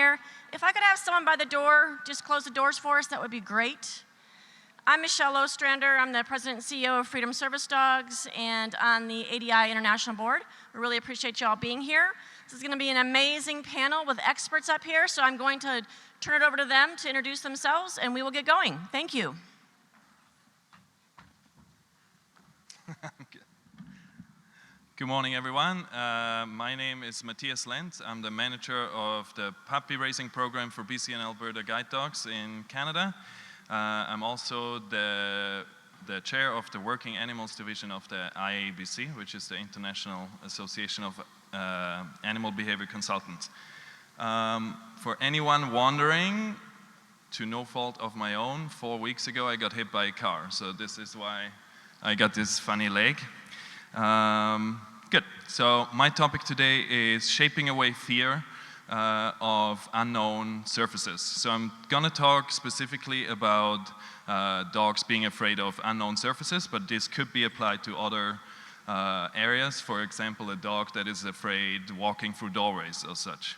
here. If I could have someone by the door just close the doors for us, that would be great. I'm Michelle Ostrander. I'm the president and CEO of Freedom Service Dogs and on the ADI International Board. We really appreciate you all being here. This is going to be an amazing panel with experts up here, so I'm going to turn it over to them to introduce themselves, and we will get going. Thank you. Good morning, everyone. My name is Matthias Lenz. I'm the manager of the puppy raising program for BC and Alberta guide dogs in Canada. I'm also the chair of the Working Animals Division of the IABC, which is the International Association of Animal Behavior Consultants. For anyone wondering, to no fault of my own, 4 weeks ago I got hit by a car. So this is why I got this funny leg. Good. So my topic today is shaping away fear of unknown surfaces. So I'm gonna talk specifically about dogs being afraid of unknown surfaces, but this could be applied to other areas. For example, a dog that is afraid walking through doorways or such.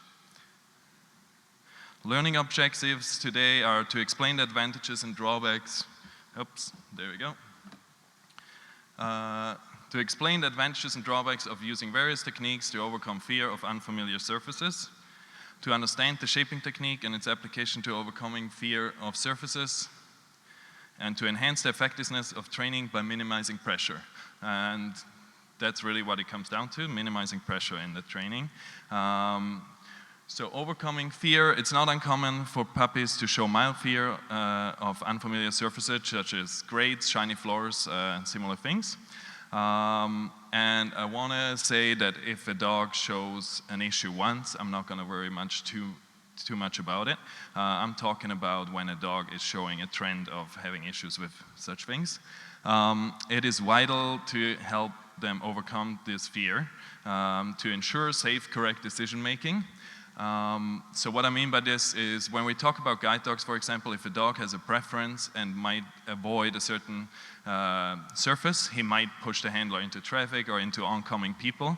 Learning objectives today are to explain the advantages and drawbacks. Oops, there we go. To explain the advantages and drawbacks of using various techniques to overcome fear of unfamiliar surfaces, to understand the shaping technique and its application to overcoming fear of surfaces, and to enhance the effectiveness of training by minimizing pressure. And that's really what it comes down to, minimizing pressure in the training. So overcoming fear, it's not uncommon for puppies to show mild fear of unfamiliar surfaces, such as grates, shiny floors, and similar things. And I want to say that if a dog shows an issue once, I'm not going to worry too much about it. I'm talking about when a dog is showing a trend of having issues with such things. It is vital to help them overcome this fear, to ensure safe, correct decision making. So what I mean by this is when we talk about guide dogs, for example, if a dog has a preference and might avoid a certain surface, he might push the handler into traffic or into oncoming people,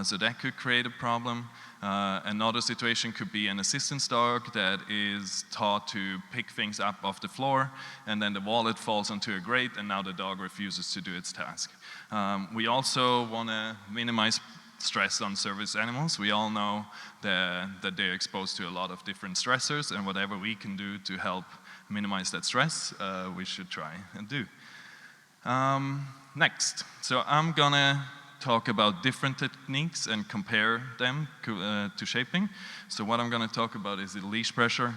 so that could create a problem. Another situation could be an assistance dog that is taught to pick things up off the floor, and then the wallet falls onto a grate, and now the dog refuses to do its task. We also want to minimize stress on service animals. We all know that they're exposed to a lot of different stressors, and whatever we can do to help minimize that stress, we should try and do. Next, so I'm gonna talk about different techniques and compare them to shaping. So what I'm gonna talk about is the leash pressure,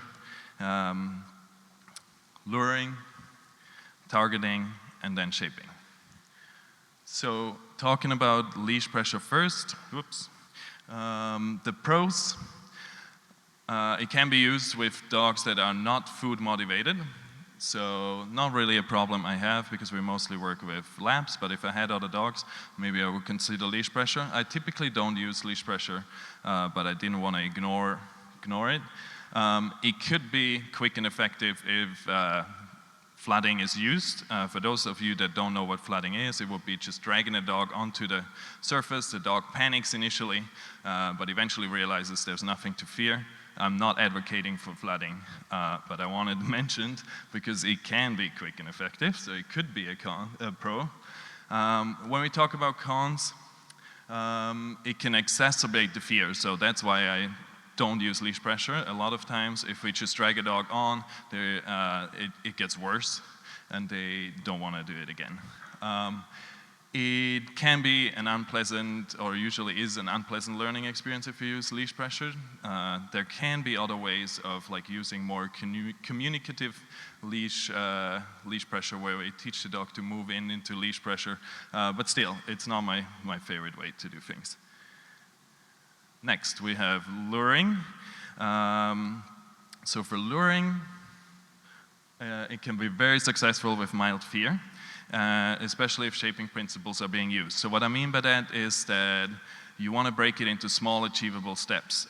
luring, targeting, and then shaping. So talking about leash pressure first, the pros, it can be used with dogs that are not food motivated. So not really a problem I have because we mostly work with labs, but if I had other dogs, maybe I would consider leash pressure. I typically don't use leash pressure, but I didn't want to ignore it. It could be quick and effective if flooding is used. For those of you that don't know what flooding is, it would be just dragging a dog onto the surface. The dog panics initially, but eventually realizes there's nothing to fear. I'm not advocating for flooding, but I wanted to mention it because it can be quick and effective, so it could be a pro. When we talk about cons, it can exacerbate the fear, so that's why I don't use leash pressure. A lot of times, if we just drag a dog on, it gets worse, and they don't want to do it again. It can be an unpleasant, or usually is an unpleasant learning experience if you use leash pressure. There can be other ways of using more communicative leash pressure where we teach the dog to move into leash pressure, but still, it's not my favorite way to do things. Next, we have luring. So for luring, it can be very successful with mild fear. Especially if shaping principles are being used. So what I mean by that is that you want to break it into small achievable steps.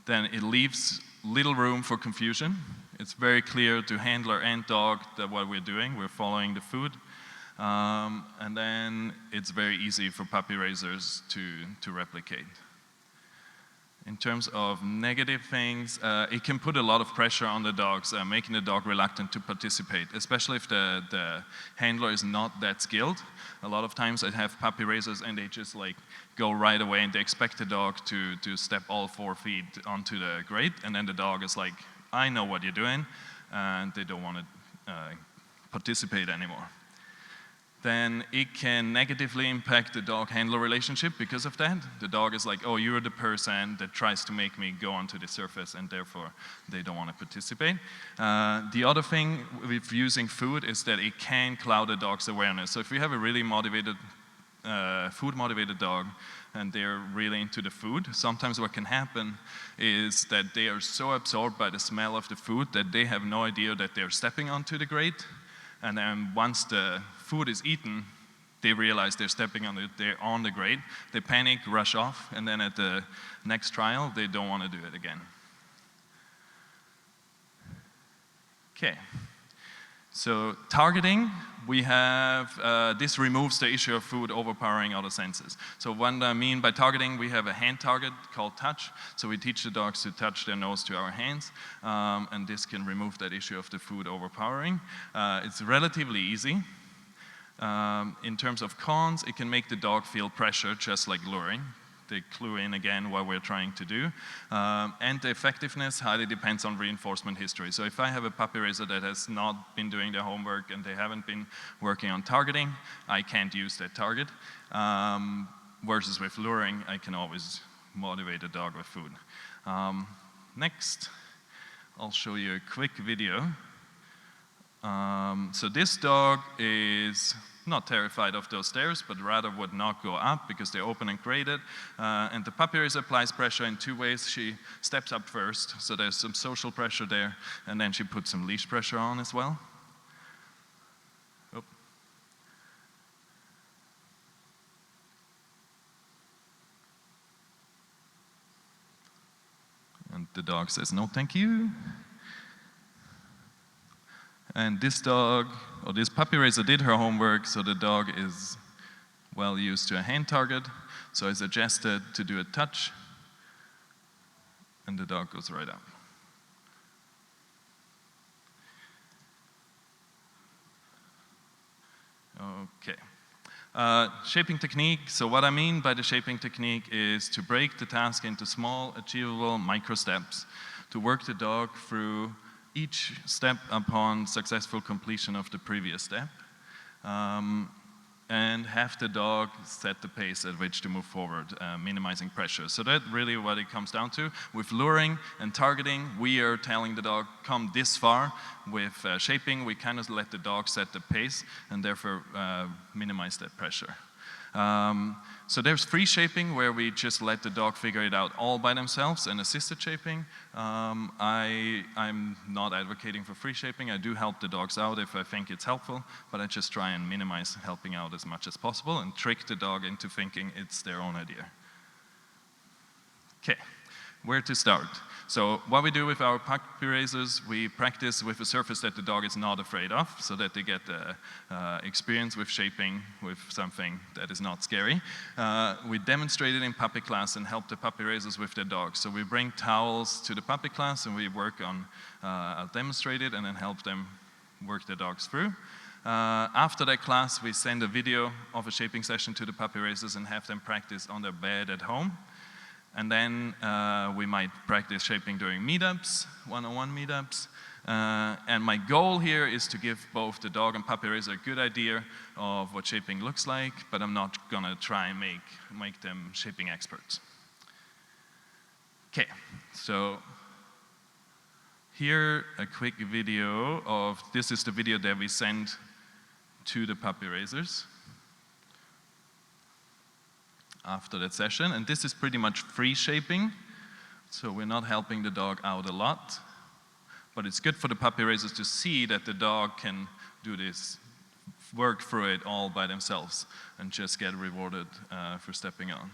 Then it leaves little room for confusion. It's very clear to handler and dog that what we're doing, we're following the food. And then it's very easy for puppy raisers to replicate. In terms of negative things, it can put a lot of pressure on the dogs, making the dog reluctant to participate, especially if the handler is not that skilled. A lot of times I have puppy raisers and they just like go right away and they expect the dog to step all 4 feet onto the grate, and then the dog is like, I know what you're doing, and they don't want to participate anymore. Then it can negatively impact the dog-handler relationship because of that. The dog is like, oh, you're the person that tries to make me go onto the surface, and therefore they don't want to participate. The other thing with using food is that it can cloud a dog's awareness. So if we have a really motivated, food-motivated dog, and they're really into the food, sometimes what can happen is that they are so absorbed by the smell of the food that they have no idea that they're stepping onto the grate. And then once the food is eaten, they realize they're stepping on they're on the grate. They panic, rush off, and then at the next trial, they don't want to do it again. Okay. So targeting, we have, this removes the issue of food overpowering other senses. So what I mean by targeting, we have a hand target called touch. So we teach the dogs to touch their nose to our hands, and this can remove that issue of the food overpowering. It's relatively easy. In terms of cons, it can make the dog feel pressure, just like luring. They clue in again what we're trying to do. And the effectiveness highly depends on reinforcement history. So if I have a puppy raiser that has not been doing their homework and they haven't been working on targeting, I can't use that target. Versus with luring, I can always motivate a dog with food. Next, I'll show you a quick video. So this dog is not terrified of those stairs, but rather would not go up because they're open and graded. And the puppy raiser applies pressure in 2 ways. She steps up first, so there's some social pressure there, and then she puts some leash pressure on as well. Oh. And the dog says, no, thank you. And this dog, or this puppy raiser did her homework, so the dog is well used to a hand target. So I suggested to do a touch, and the dog goes right up. Okay. Shaping technique. So what I mean by the shaping technique is to break the task into small, achievable micro steps, to work the dog through each step upon successful completion of the previous step, and have the dog set the pace at which to move forward, minimizing pressure. So that's really what it comes down to. With luring and targeting, we are telling the dog, come this far. With shaping, we kind of let the dog set the pace and therefore minimize that pressure. So there's free shaping, where we just let the dog figure it out all by themselves, and assisted shaping. I'm not advocating for free shaping. I do help the dogs out if I think it's helpful, but I just try and minimize helping out as much as possible and trick the dog into thinking it's their own idea. Okay, where to start? So what we do with our puppy raisers, we practice with a surface that the dog is not afraid of, so that they get the experience with shaping with something that is not scary. We demonstrate it in puppy class and help the puppy raisers with their dogs. So we bring towels to the puppy class and we work on, I'll demonstrate it and then help them work their dogs through. After that class, we send a video of a shaping session to the puppy raisers and have them practice on their bed at home. And then we might practice shaping during meetups, one-on-one meetups. And my goal here is to give both the dog and puppy raiser a good idea of what shaping looks like, but I'm not gonna try and make them shaping experts. Okay, so here a quick video of, this is the video that we send to the puppy raisers after that session, and this is pretty much free shaping, so we're not helping the dog out a lot, but it's good for the puppy raisers to see that the dog can do this, work through it all by themselves, and just get rewarded for stepping on.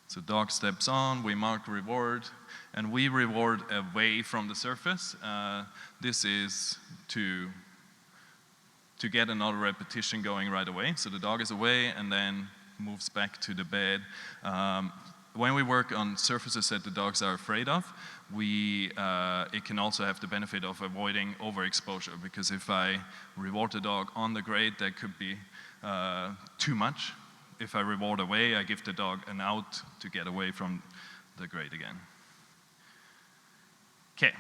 So dog steps on, we mark reward, and we reward away from the surface. This is to to get another repetition going right away. So the dog is away and then moves back to the bed. When we work on surfaces that the dogs are afraid of, it can also have the benefit of avoiding overexposure, because if I reward the dog on the grade, that could be too much. If I reward away, I give the dog an out to get away from the grade again. Okay.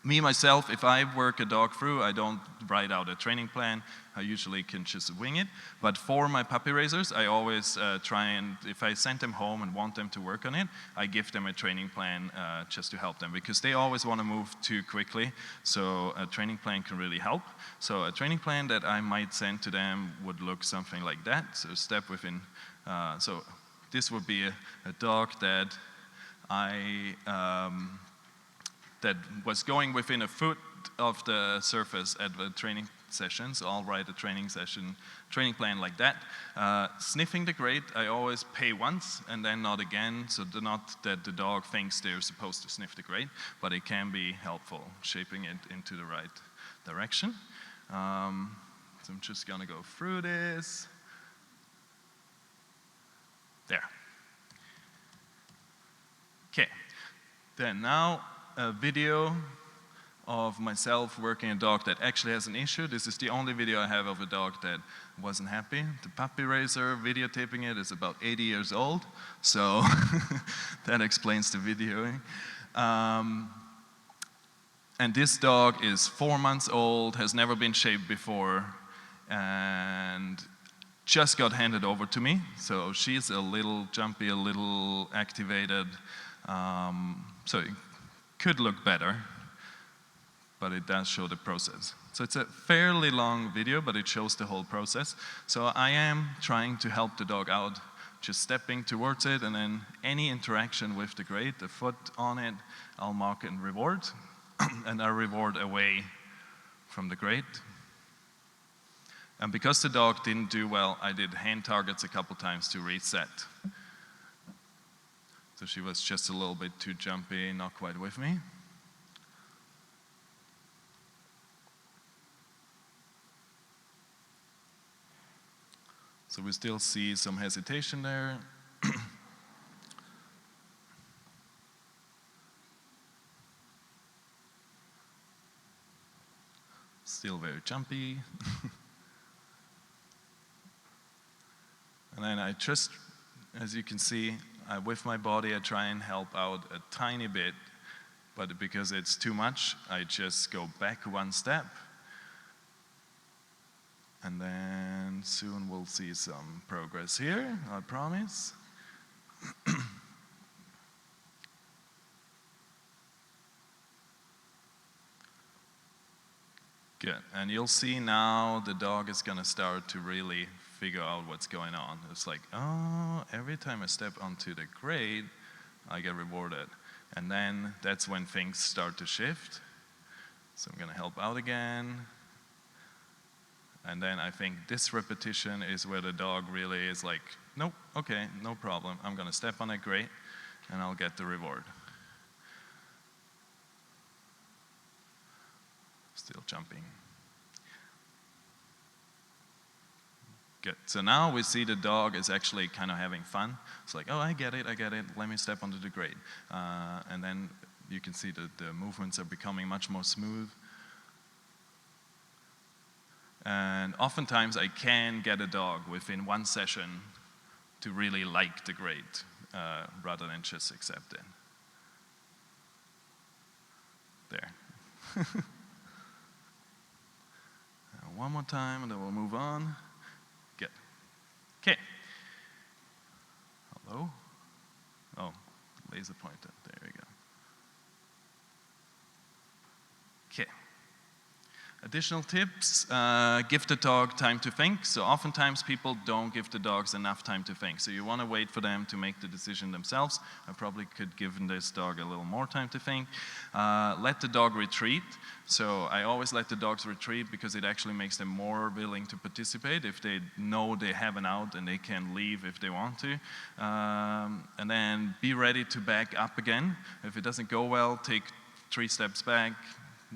Me, myself, if I work a dog through, I don't write out a training plan. I usually can just wing it. But for my puppy raisers, I always try and, if I send them home and want them to work on it, I give them a training plan just to help them, because they always want to move too quickly. So a training plan can really help. So a training plan that I might send to them would look something like that. So step within, so this would be a dog that that was going within a foot of the surface at the training session. So I'll write a training plan like that. Sniffing the grade, I always pay once and then not again, so not that the dog thinks they're supposed to sniff the grade, but it can be helpful, shaping it into the right direction. So I'm just gonna go through this. There. Okay, then now a video of myself working a dog that actually has an issue. This is the only video I have of a dog that wasn't happy. The puppy raiser videotaping it is about 80 years old, so that explains the videoing. And this dog is 4 months old, has never been shaped before, and just got handed over to me. So she's a little jumpy, a little activated, so it could look better, but it does show the process. So it's a fairly long video, but it shows the whole process. So I am trying to help the dog out, just stepping towards it, and then any interaction with the grade, the foot on it, I'll mark and reward, and I reward away from the grade. And because the dog didn't do well, I did hand targets a couple times to reset. So she was just a little bit too jumpy, not quite with me. So we still see some hesitation there. Still very jumpy. And then I just, as you can see, with my body I try and help out a tiny bit, but because it's too much, I just go back one step. And then soon we'll see some progress here, I promise. Good, and you'll see now the dog is gonna start to really figure out what's going on. It's like, oh, every time I step onto the grade, I get rewarded. And then that's when things start to shift. So I'm gonna help out again. And then I think this repetition is where the dog really is like, nope, okay, no problem. I'm gonna step on it, great, and I'll get the reward. Still jumping. Good, so now we see the dog is actually kind of having fun. It's like, oh, I get it, let me step onto the grade. And then you can see that the movements are becoming much more smooth. And oftentimes I can get a dog within one session to really like the grade rather than just accept it. There. One more time and then we'll move on. Good. Okay. Hello? Oh, laser pointer. There we go. Okay. Additional tips, give the dog time to think. So oftentimes people don't give the dogs enough time to think. So you want to wait for them to make the decision themselves. I probably could give this dog a little more time to think. Let the dog retreat. So I always let the dogs retreat because it actually makes them more willing to participate if they know they have an out and they can leave if they want to. And then be ready to back up again. If it doesn't go well, take 3 steps back,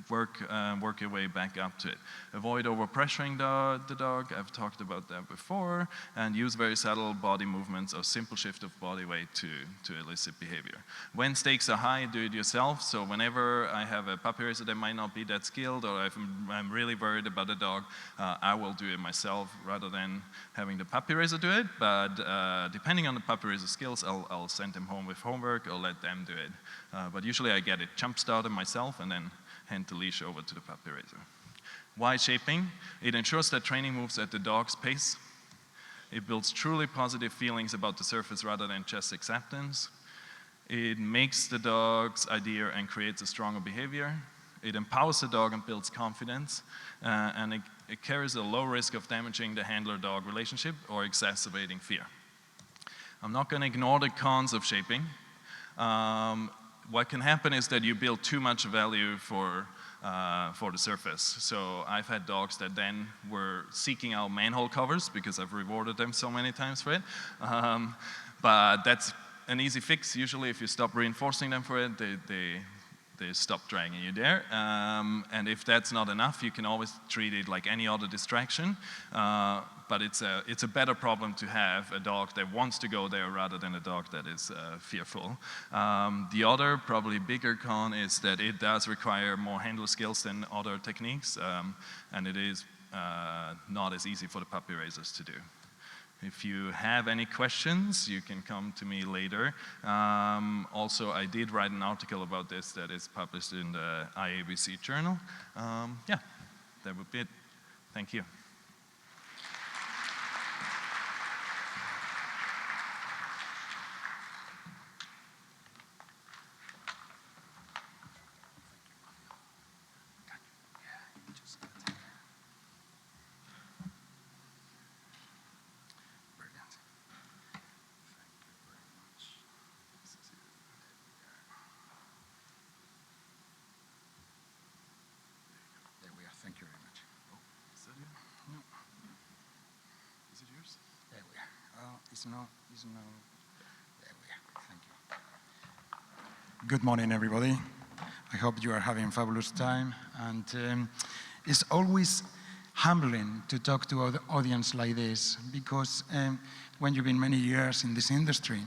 work your way back up to it. Avoid overpressuring the dog, I've talked about that before, and use very subtle body movements or simple shift of body weight to elicit behavior. When stakes are high, do it yourself. So whenever I have a puppy raiser that might not be that skilled, or if I'm really worried about the dog, I will do it myself rather than having the puppy raiser do it. But depending on the puppy raiser skills, I'll send them home with homework or let them do it. But usually I get it jump started myself and then hand the leash over to the puppy raiser. Why shaping? It ensures that training moves at the dog's pace. It builds truly positive feelings about the surface rather than just acceptance. It makes the dog's idea and creates a stronger behavior. It empowers the dog and builds confidence. And it carries a low risk of damaging the handler-dog relationship or exacerbating fear. I'm not going to ignore the cons of shaping. What can happen is that you build too much value for the surface. So I've had dogs that then were seeking out manhole covers because I've rewarded them so many times for it. But that's an easy fix. Usually if you stop reinforcing them for it, they stop dragging you there. And if that's not enough, you can always treat it like any other distraction. But it's a better problem to have a dog that wants to go there rather than a dog that is fearful. The other, probably bigger con is that it does require more handler skills than other techniques, and it is not as easy for the puppy raisers to do. If you have any questions, you can come to me later. Also, I did write an article about this that is published in the IABC journal. Yeah, that would be it. Thank you. Thank you very much. Oh, is that it? No. Is it yours? There we are. It's no. There we are. Thank you. Good morning, everybody. I hope you are having a fabulous time. And it's always humbling to talk to an audience like this because when you've been many years in this industry,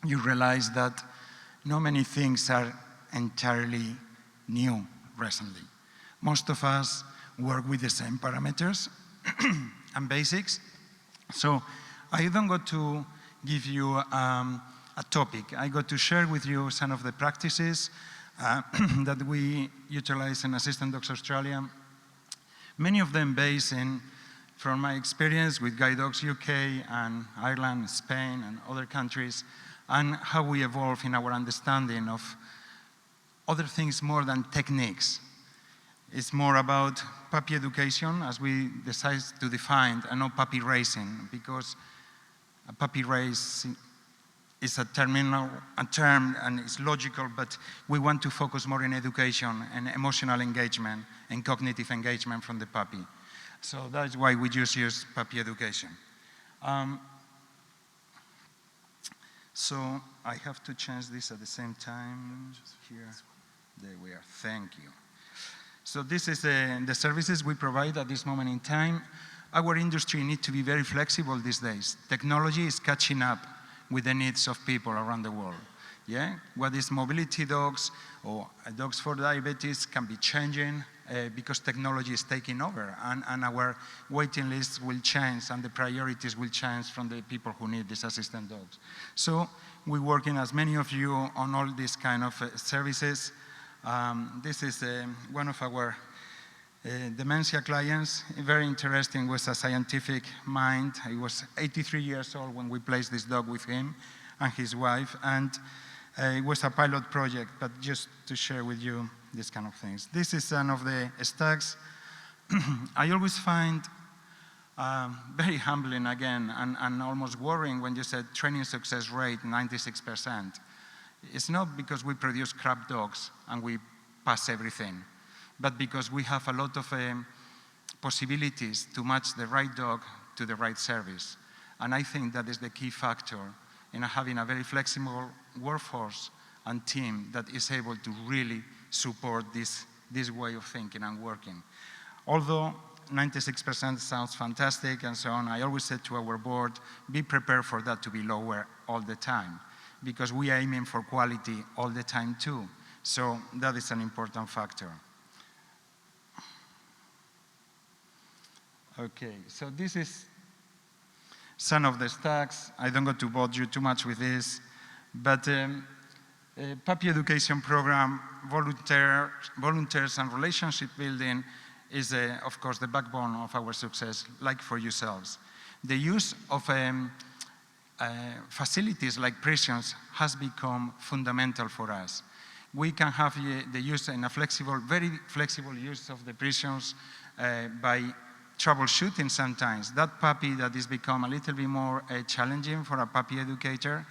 you realize that not many things are entirely new recently. Most of us work with the same parameters and basics. So I don't got to give you a topic. I got to share with you some of the practices that we utilize in Assistant Dogs Australia. Many of them based from my experience with Guide Dogs UK and Ireland, Spain, and other countries, and how we evolve in our understanding of other things more than techniques. It's more about puppy education as we decide to define and not puppy racing, because a puppy race is a term and it's logical, but we want to focus more in education and emotional engagement and cognitive engagement from the puppy. So that's why we just use puppy education. So I have to change this at the same time here. There we are, thank you. So this is the services we provide at this moment in time. Our industry needs to be very flexible these days. Technology is catching up with the needs of people around the world. Yeah? What is mobility dogs or dogs for diabetes can be changing because technology is taking over, and our waiting lists will change and the priorities will change from the people who need these assistant dogs. So we're working, as many of you, on all these kind of services. This is one of our dementia clients. Very interesting, was a scientific mind. He was 83 years old when we placed this dog with him and his wife, and it was a pilot project, but just to share with you these kind of things. This is one of the stacks. I always find very humbling again and almost worrying when you said training success rate 96%. It's not because we produce crap dogs and we pass everything, but because we have a lot of possibilities to match the right dog to the right service. And I think that is the key factor in having a very flexible workforce and team that is able to really support this this way of thinking and working. Although 96% sounds fantastic and so on, I always said to our board, be prepared for that to be lower all the time, because we are aiming for quality all the time too. So that is an important factor. Okay, so this is some of the stacks. I don't go to bore you too much with this, but puppy education program, volunteers and relationship building is, of course, the backbone of our success, like for yourselves. The use of facilities like prisons has become fundamental for us. We can have the use in a flexible, very flexible use of the prisons by troubleshooting sometimes. That puppy that is become a little bit more challenging for a puppy educator,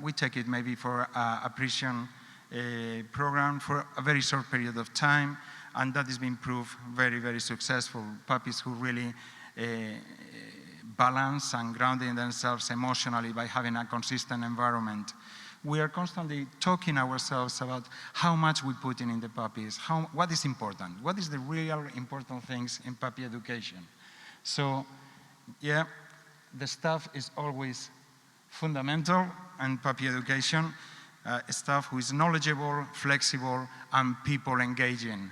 we take it maybe for a prison program for a very short period of time, and that has been proved very, very successful. Puppies who really balance and grounding themselves emotionally by having a consistent environment. We are constantly talking ourselves about how much we put in the puppies, what is important, what is the real important things in puppy education. So, yeah, the staff is always fundamental in puppy education, staff who is knowledgeable, flexible, and people engaging.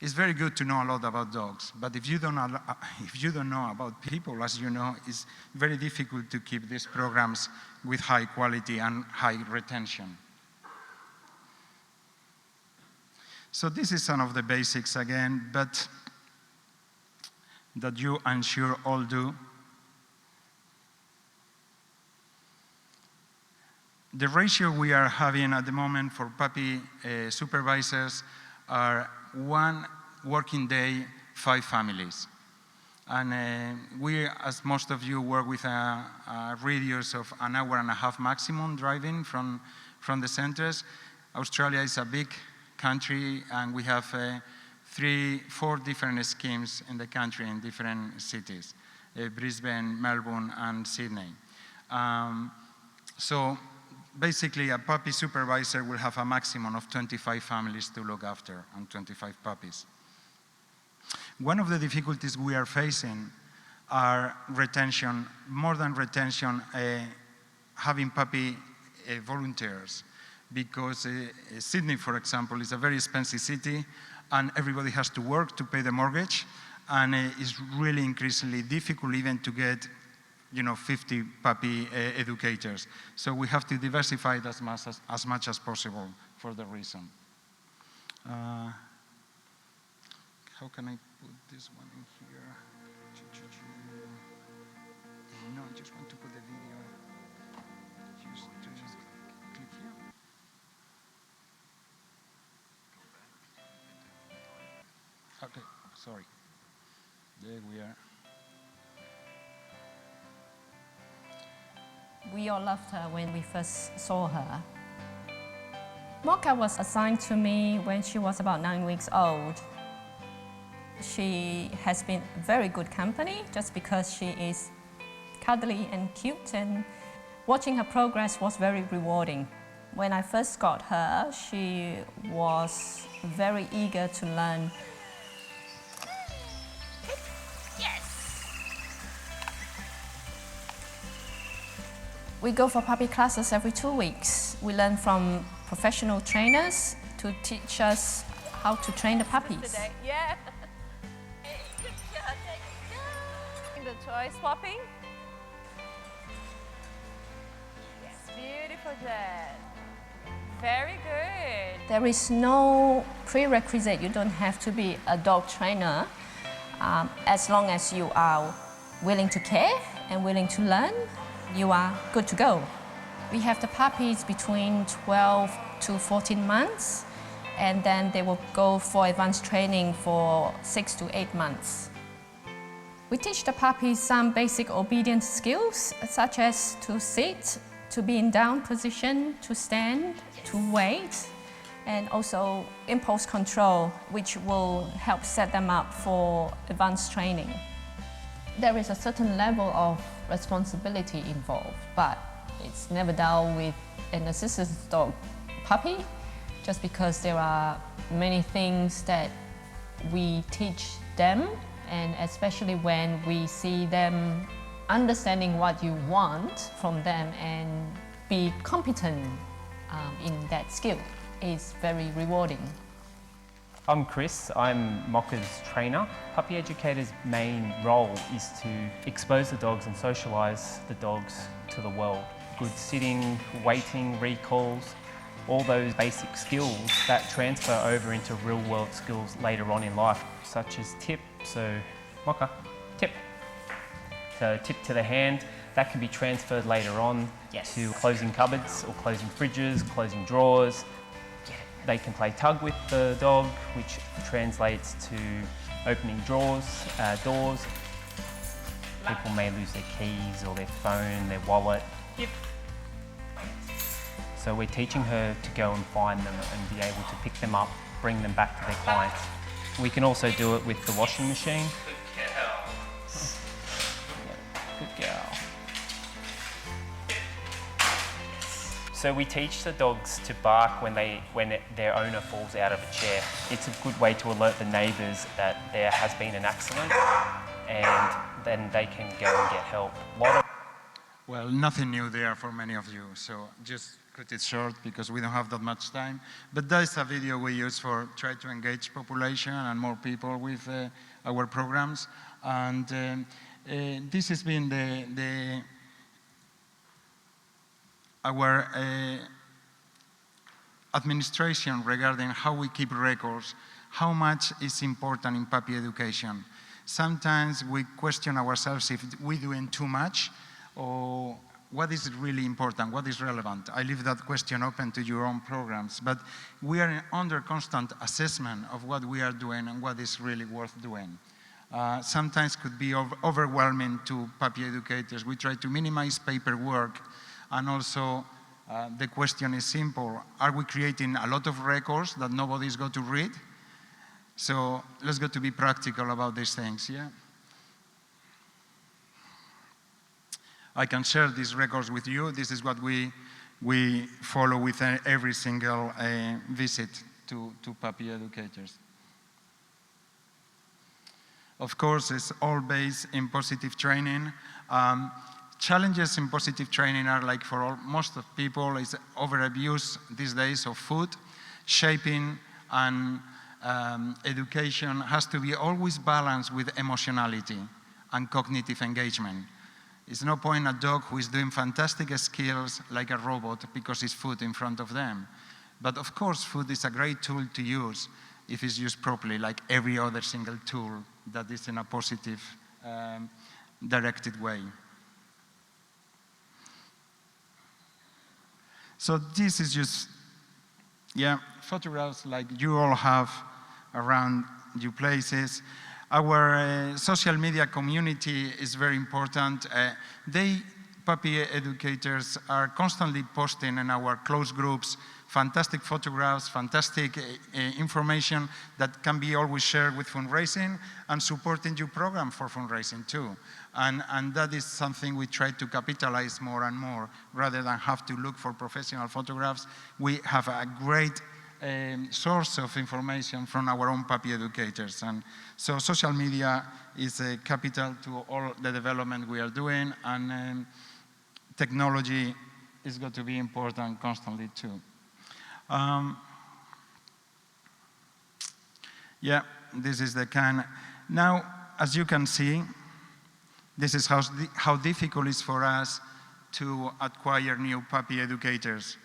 It's very good to know a lot about dogs, but if you don't know about people, as you know, it's very difficult to keep these programs with high quality and high retention. So this is some of the basics again, but that you, I'm sure, all do. The ratio we are having at the moment for puppy supervisors are 1 working day, 5 families. And we, as most of you, work with a radius of 1.5 hours maximum driving from the centers. Australia is a big country, and we have 4 different schemes in the country in different cities, Brisbane, Melbourne, and Sydney. So basically, a puppy supervisor will have a maximum of 25 families to look after and 25 puppies. One of the difficulties we are facing are retention, more than retention, having puppy volunteers, because Sydney, for example, is a very expensive city, and everybody has to work to pay the mortgage, and it's really increasingly difficult even to get 50 puppy educators. So we have to diversify it as much as possible for the reason. How can I put this one in here? No, I just want to put the video. Just click here. Okay, sorry. There we are. We all loved her when we first saw her. Mocha was assigned to me when she was about 9 weeks old. She has been very good company just because she is cuddly and cute, and watching her progress was very rewarding. When I first got her, she was very eager to learn. We go for puppy classes every 2 weeks. We learn from professional trainers to teach us how to train the puppies. Yeah. The toy swapping. Yes, beautiful, Jen. Very good. There is no prerequisite. You don't have to be a dog trainer. As long as you are willing to care and willing to learn, you are good to go. We have the puppies between 12 to 14 months, and then they will go for advanced training for 6 to 8 months. We teach the puppies some basic obedience skills, such as to sit, to be in down position, to stand, to wait, and also impulse control, which will help set them up for advanced training. There is a certain level of responsibility involved, but it's never done with an assistance dog puppy. just because there are many things that we teach them, and especially when we see them understanding what you want from them and be competent in that skill is very rewarding. I'm Chris, I'm Mocca's trainer. Puppy Educator's main role is to expose the dogs and socialise the dogs to the world. Good sitting, waiting, recalls, all those basic skills that transfer over into real world skills later on in life, such as tip. So, Mocca, tip. So tip to the hand, that can be transferred later on to closing cupboards or closing fridges, closing drawers. They can play tug with the dog, which translates to opening drawers, doors. People may lose their keys or their phone, their wallet. So we're teaching her to go and find them and be able to pick them up, bring them back to their clients. We can also do it with the washing machine. Good girl. So we teach the dogs to bark when their owner falls out of a chair. It's a good way to alert the neighbours that there has been an accident, and then they can go and get help. Well, nothing new there for many of you, so just cut it short because we don't have that much time. But that's a video we use for try to engage population and more people with our programs. And this has been our administration regarding how we keep records, how much is important in puppy education. Sometimes we question ourselves if we're doing too much or what is really important, what is relevant. I leave that question open to your own programs, but we are under constant assessment of what we are doing and what is really worth doing. Sometimes could be overwhelming to puppy educators. We try to minimize paperwork. And also, the question is simple. Are we creating a lot of records that nobody's going to read? So let's go to be practical about these things, yeah? I can share these records with you. This is what we follow with every single visit to puppy educators. Of course, it's all based in positive training. Challenges in positive training are like for most of people is overabuse these days of food. Shaping and education has to be always balanced with emotionality and cognitive engagement. It's no point a dog who is doing fantastic skills like a robot because it's food in front of them. But of course, food is a great tool to use if it's used properly, like every other single tool that is in a positive, directed way. So this is just, photographs like you all have around your places. Our social media community is very important. Puppy educators are constantly posting in our closed groups fantastic photographs, fantastic information that can be always shared with fundraising and supporting your program for fundraising too. And that is something we try to capitalize more and more rather than have to look for professional photographs. We have a great source of information from our own puppy educators. And so social media is a capital to all the development we are doing, and technology is going to be important constantly too. This is the kind. Now, as you can see, this is how difficult it is for us to acquire new puppy educators.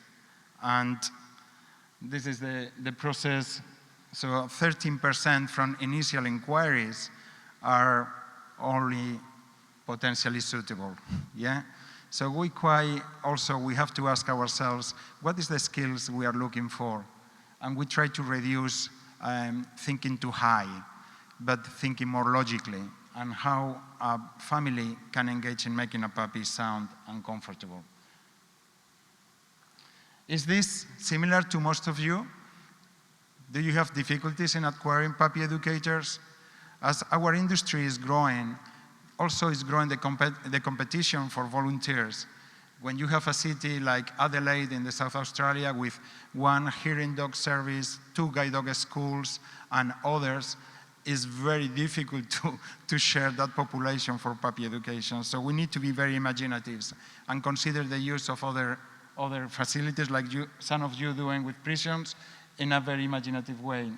And this is the process. So 13% from initial inquiries are only potentially suitable, yeah? So we have to ask ourselves, what is the skills we are looking for? And we try to reduce thinking too high, but thinking more logically, and how a family can engage in making a puppy sound and comfortable. Is this similar to most of you? Do you have difficulties in acquiring puppy educators? As our industry is growing, also is growing the competition for volunteers. when you have a city like Adelaide in the South Australia with one hearing dog service, 2 guide dog schools, and others, it's very difficult to share that population for puppy education. So we need to be very imaginative and consider the use of other facilities like some of you doing with prisons in a very imaginative way.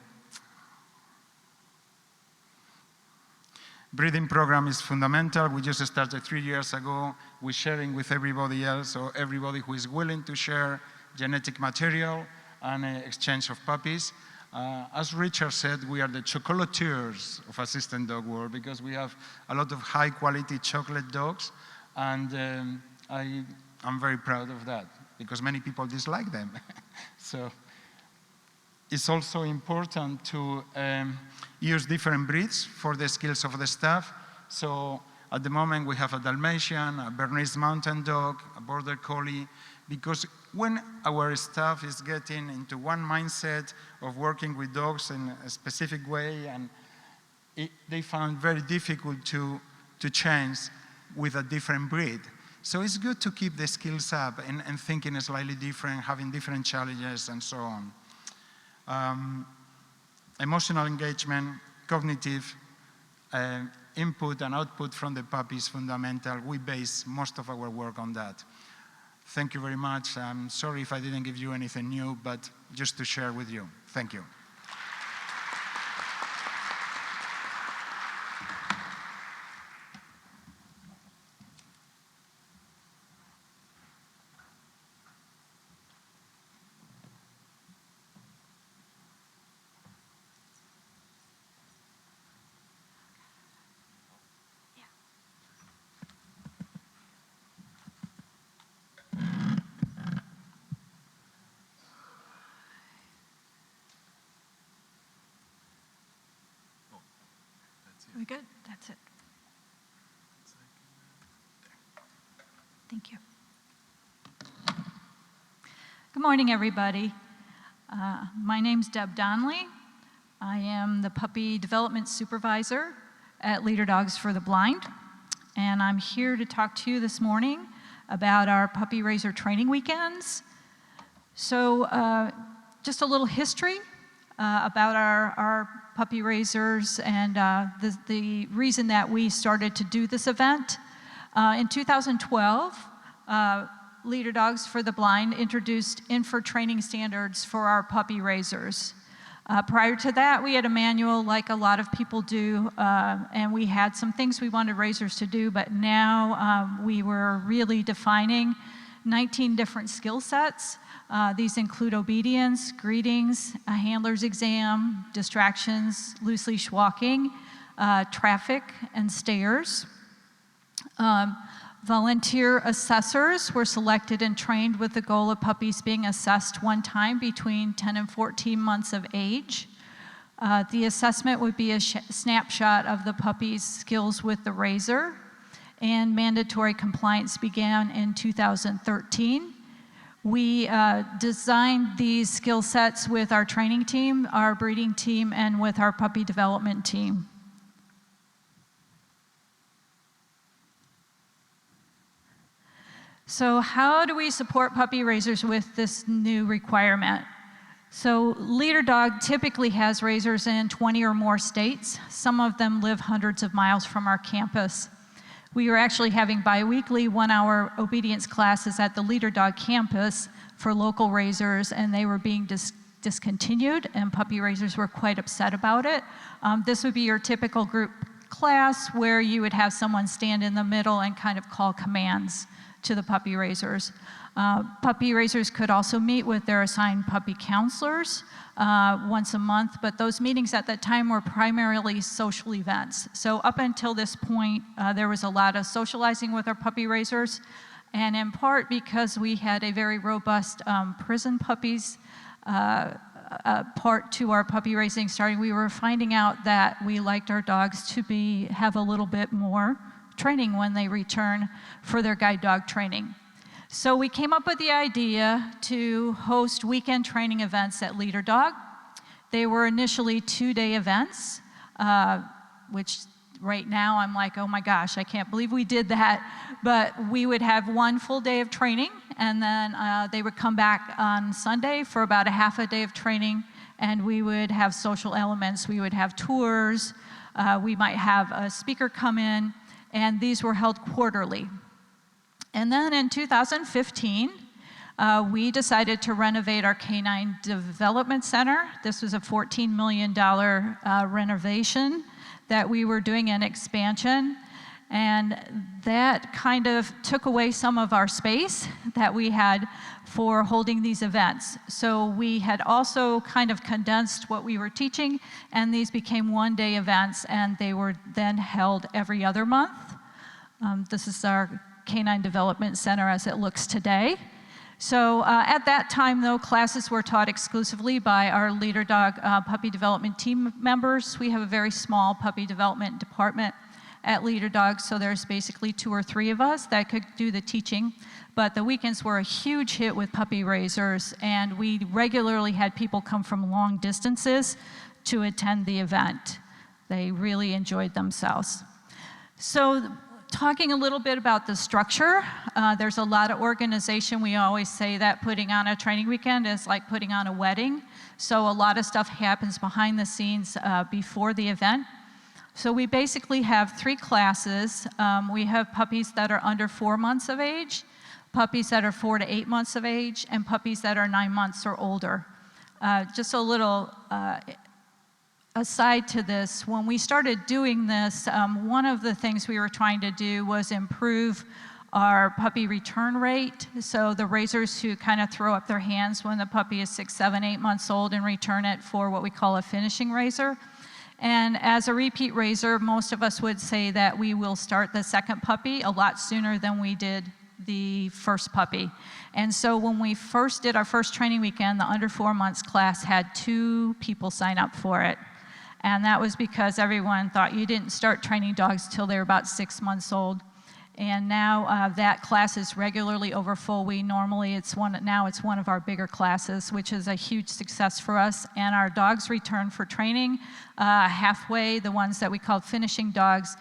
Breeding program is fundamental. We just started 3 years ago. We're sharing with everybody else, or everybody who is willing to share genetic material and exchange of puppies. As Richard said, we are the chocolatiers of assistant dog world because we have a lot of high quality chocolate dogs, and I'm very proud of that because many people dislike them. So it's also important to use different breeds for the skills of the staff. So at the moment we have a Dalmatian, a Bernese Mountain Dog, a Border Collie, because when our staff is getting into one mindset of working with dogs in a specific way, and they found very difficult to change with a different breed. So it's good to keep the skills up and thinking slightly different, having different challenges and so on. Emotional engagement, cognitive input and output from the puppy is fundamental. We base most of our work on that. Thank you very much. I'm sorry if I didn't give you anything new, but just to share with you. Thank you. Are we good? That's it. Thank you. Good morning, everybody. My name's Deb Donnelly. I am the Puppy Development Supervisor at Leader Dogs for the Blind, and I'm here to talk to you this morning about our puppy raiser training weekends. So just a little history about our puppy raisers and the reason that we started to do this event. In 2012, Leader Dogs for the Blind introduced INFR training standards for our puppy raisers. Prior to that, we had a manual like a lot of people do, and we had some things we wanted raisers to do, but now we were really defining 19 different skill sets. These include obedience, greetings, a handler's exam, distractions, loose leash walking, traffic, and stairs. Volunteer assessors were selected and trained with the goal of puppies being assessed one time between 10 and 14 months of age. The assessment would be a snapshot of the puppy's skills with the raiser, and mandatory compliance began in 2013. We designed these skill sets with our training team, our breeding team, and with our puppy development team. So how do we support puppy raisers with this new requirement? So Leader Dog typically has raisers in 20 or more states. Some of them live hundreds of miles from our campus. We were actually having bi-weekly 1-hour obedience classes at the Leader Dog campus for local raisers, and they were being discontinued, and puppy raisers were quite upset about it. This would be your typical group class where you would have someone stand in the middle and kind of call commands to the puppy raisers. Puppy raisers could also meet with their assigned puppy counselors once a month, but those meetings at that time were primarily social events. So up until this point, there was a lot of socializing with our puppy raisers, and in part because we had a very robust prison puppies part to our puppy raising starting, we were finding out that we liked our dogs to have a little bit more training when they return for their guide dog training. So we came up with the idea to host weekend training events at Leader Dog. They were initially 2-day events, which right now I'm like, oh my gosh, I can't believe we did that. But we would have one full day of training, and then they would come back on Sunday for about a half a day of training, and we would have social elements. We would have tours. We might have a speaker come in, and these were held quarterly. And then in 2015, we decided to renovate our Canine Development Center. This was a $14 million renovation that we were doing an expansion, and that kind of took away some of our space that we had for holding these events. So we had also kind of condensed what we were teaching, and these became one-day events, and they were then held every other month. This is our Canine Development Center as it looks today. So at that time, though, classes were taught exclusively by our leader dog puppy development team members. We have a very small puppy development department at Leader Dog, so there's basically 2 or 3 of us that could do the teaching. But the weekends were a huge hit with puppy raisers, and we regularly had people come from long distances to attend the event. They really enjoyed themselves. So talking a little bit about the structure, there's a lot of organization. We always say that putting on a training weekend is like putting on a wedding. So a lot of stuff happens behind the scenes before the event. So we basically have 3 classes. We have puppies that are under 4 months of age, puppies that are 4 to 8 months of age, and puppies that are 9 months or older. Just a little aside to this, when we started doing this, one of the things we were trying to do was improve our puppy return rate. So the raisers who kind of throw up their hands when the puppy is 6, 7, 8 months old and return it for what we call a finishing raiser. And as a repeat raiser, most of us would say that we will start the second puppy a lot sooner than we did the first puppy. And so when we first did our first training weekend, the under 4 months class had 2 people sign up for it. And that was because everyone thought you didn't start training dogs till they were about 6 months old. And now that class is regularly over full. Now it's one of our bigger classes, which is a huge success for us. And our dogs return for training halfway. The ones that we call finishing dogs,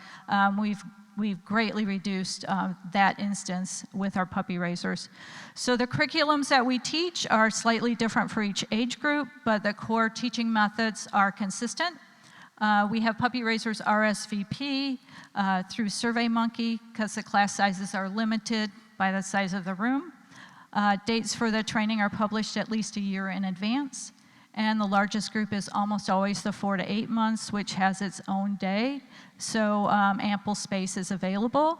we've greatly reduced that instance with our puppy raisers. So the curriculums that we teach are slightly different for each age group, but the core teaching methods are consistent. We have puppy raisers RSVP through SurveyMonkey because the class sizes are limited by the size of the room. Dates for the training are published at least a year in advance. And the largest group is almost always the 4 to 8 months, which has its own day. So ample space is available.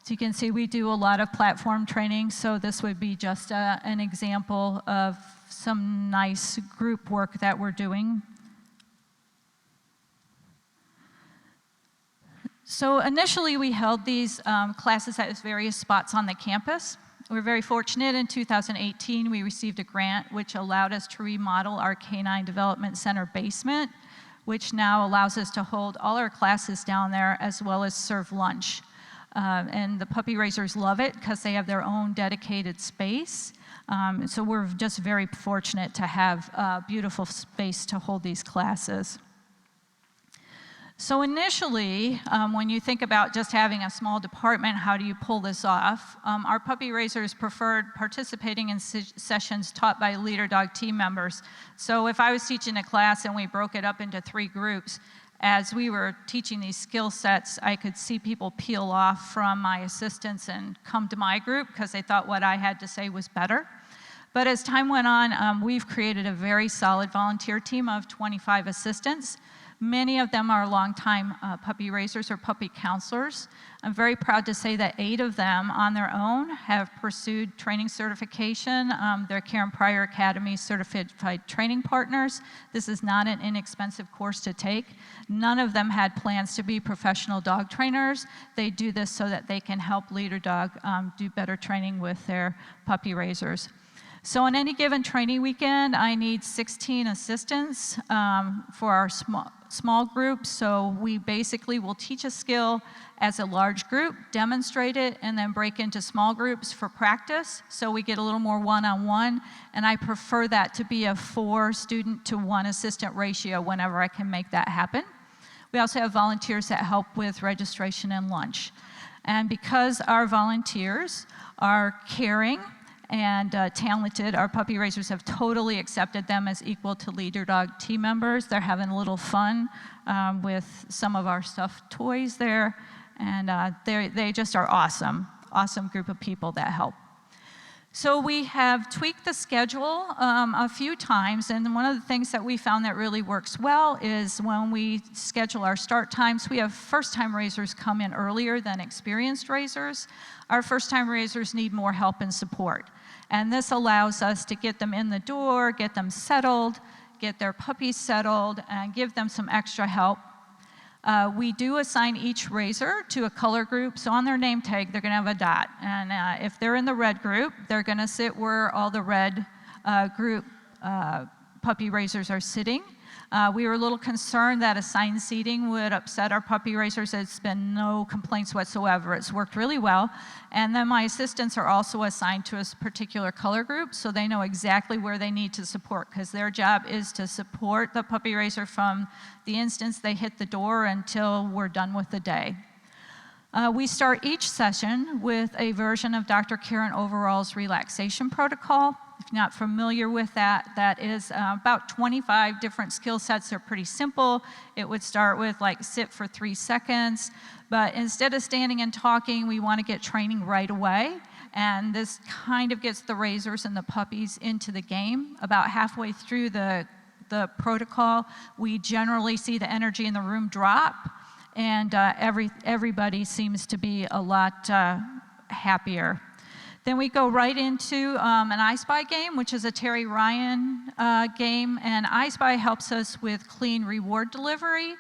So you can see we do a lot of platform training. So this would be just an example of some nice group work that we're doing. So initially we held these classes at various spots on the campus. We're very fortunate in 2018 we received a grant which allowed us to remodel our Canine Development Center basement, which now allows us to hold all our classes down there as well as serve lunch. And the puppy raisers love it because they have their own dedicated space. So we're just very fortunate to have a beautiful space to hold these classes. So initially, when you think about just having a small department, how do you pull this off? Our puppy raisers preferred participating in sessions taught by leader dog team members. So if I was teaching a class and we broke it up into 3 groups, as we were teaching these skill sets, I could see people peel off from my assistants and come to my group because they thought what I had to say was better. But as time went on, we've created a very solid volunteer team of 25 assistants. Many of them are longtime puppy raisers or puppy counselors. I'm very proud to say that 8 of them on their own have pursued training certification. They're Karen Pryor Academy certified training partners. This is not an inexpensive course to take. None of them had plans to be professional dog trainers. They do this so that they can help leader dog do better training with their puppy raisers. So on any given training weekend, I need 16 assistants for our small group. So we basically will teach a skill as a large group, demonstrate it, and then break into small groups for practice. So we get a little more one-on-one, and I prefer that to be a 4 student to 1 assistant ratio whenever I can make that happen. We also have volunteers that help with registration and lunch. And because our volunteers are caring and talented, our puppy raisers have totally accepted them as equal to leader dog team members. They're having a little fun with some of our stuffed toys there, and they just are awesome group of people that help. So we have tweaked the schedule a few times, and one of the things that we found that really works well is when we schedule our start times, we have first-time raisers come in earlier than experienced raisers. Our first-time raisers need more help and support, and this allows us to get them in the door, get them settled, get their puppies settled, and give them some extra help. We do assign each raiser to a color group, so on their name tag, they're gonna have a dot. And if they're in the red group, they're gonna sit where all the red group puppy raisers are sitting. We were a little concerned that assigned seating would upset our puppy raisers. It's been no complaints whatsoever. It's worked really well. And then my assistants are also assigned to a particular color group, so they know exactly where they need to support, because their job is to support the puppy raiser from the instance they hit the door until we're done with the day. We start each session with a version of Dr. Karen Overall's relaxation protocol. If you're not familiar with that, that is about 25 different skill sets. They're pretty simple. It would start with like sit for 3 seconds, but instead of standing and talking, we want to get training right away. And this kind of gets the raisers and the puppies into the game. About halfway through the protocol, we generally see the energy in the room drop, and everybody seems to be a lot happier. Then we go right into an I Spy game, which is a Terry Ryan game, and I Spy helps us with clean reward delivery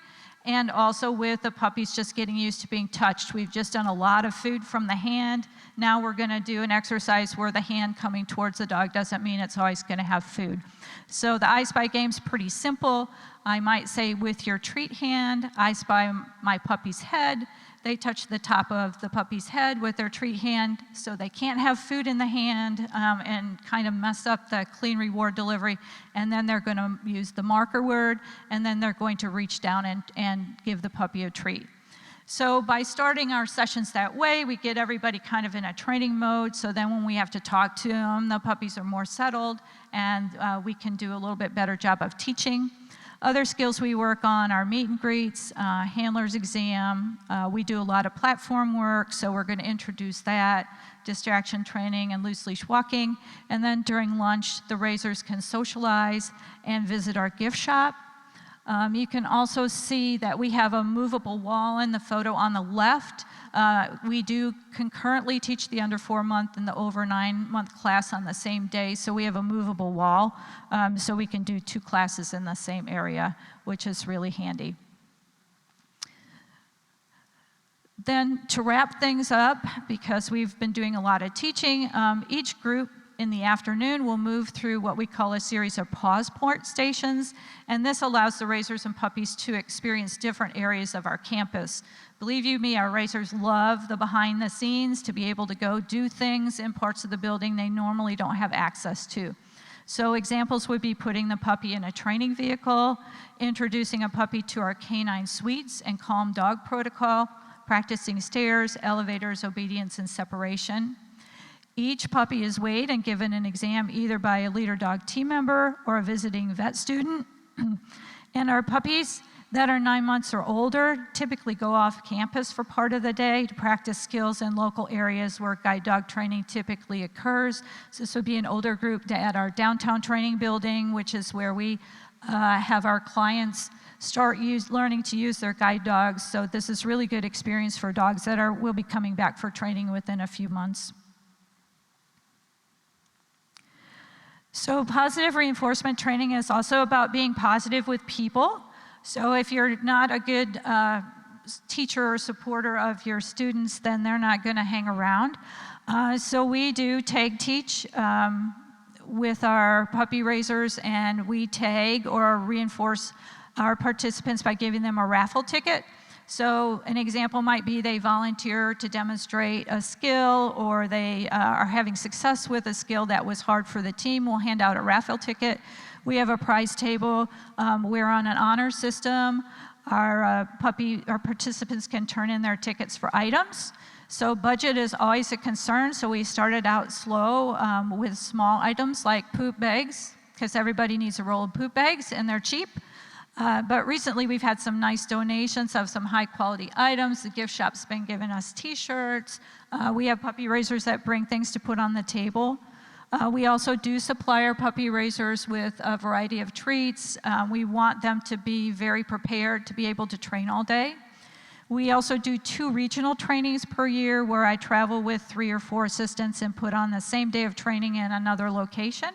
and also with the puppies just getting used to being touched. We've just done a lot of food from the hand. Now we're gonna do an exercise where the hand coming towards the dog doesn't mean it's always gonna have food. So the I Spy game's pretty simple. I might say, with your treat hand, I spy my puppy's head. They touch the top of the puppy's head with their treat hand, so they can't have food in the hand and kind of mess up the clean reward delivery. And then they're going to use the marker word, and then they're going to reach down and give the puppy a treat. So by starting our sessions that way, we get everybody kind of in a training mode, so then when we have to talk to them, the puppies are more settled, and we can do a little bit better job of teaching. Other skills we work on are meet and greets, handler's exam. We do a lot of platform work, so we're going to introduce that, distraction training and loose leash walking. And then during lunch, the raisers can socialize and visit our gift shop. You can also see that we have a movable wall in the photo on the left. We do concurrently teach the under 4-month and the over 9-month class on the same day, so we have a movable wall, so we can do 2 classes in the same area, which is really handy. Then to wrap things up, because we've been doing a lot of teaching, each group in the afternoon, we'll move through what we call a series of pause point stations, and this allows the raisers and puppies to experience different areas of our campus. Believe you me, our raisers love the behind the scenes, to be able to go do things in parts of the building they normally don't have access to. So examples would be putting the puppy in a training vehicle, introducing a puppy to our canine suites and calm dog protocol, practicing stairs, elevators, obedience, and separation. Each puppy is weighed and given an exam either by a leader dog team member or a visiting vet student. And our puppies that are 9 months or older typically go off campus for part of the day to practice skills in local areas where guide dog training typically occurs. So this would be an older group at our downtown training building, which is where we have our clients start learning to use their guide dogs. So this is really good experience for dogs that will be coming back for training within a few months. So positive reinforcement training is also about being positive with people. So if you're not a good teacher or supporter of your students, then they're not going to hang around. So we do tag teach with our puppy raisers, and we tag or reinforce our participants by giving them a raffle ticket. So an example might be they volunteer to demonstrate a skill, or they are having success with a skill that was hard for the team. We'll hand out a raffle ticket. We have a prize table. We're on an honor system. our participants can turn in their tickets for items. So budget is always a concern, so we started out slow with small items like poop bags, because everybody needs a roll of poop bags and they're cheap. But recently we've had some nice donations of some high quality items. The gift shop's been giving us t-shirts. We have puppy raisers that bring things to put on the table. We also do supply our puppy raisers with a variety of treats. We want them to be very prepared to be able to train all day. We also do 2 regional trainings per year where I travel with 3 or 4 assistants and put on the same day of training in another location.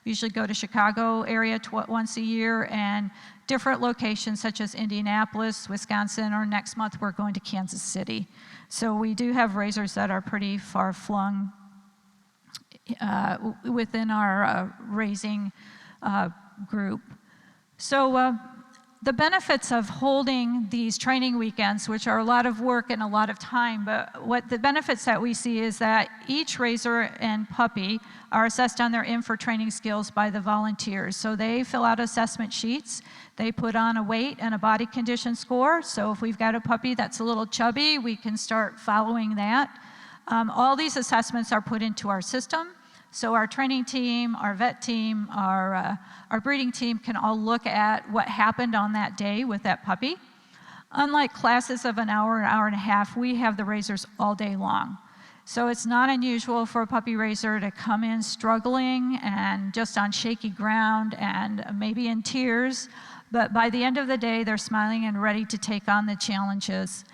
We usually go to Chicago area once a year and different locations such as Indianapolis, Wisconsin, or next month we're going to Kansas City. So we do have raisers that are pretty far flung within our raising group. So the benefits of holding these training weekends, which are a lot of work and a lot of time, but what the benefits that we see is that each raiser and puppy are assessed on their in-for training skills by the volunteers. So they fill out assessment sheets, they put on a weight and a body condition score. So if we've got a puppy that's a little chubby, we can start following that. All these assessments are put into our system. So our training team, our vet team, our breeding team can all look at what happened on that day with that puppy. Unlike classes of an hour and a half, we have the raisers all day long. So it's not unusual for a puppy raiser to come in struggling and just on shaky ground and maybe in tears, but by the end of the day, they're smiling and ready to take on the challenges.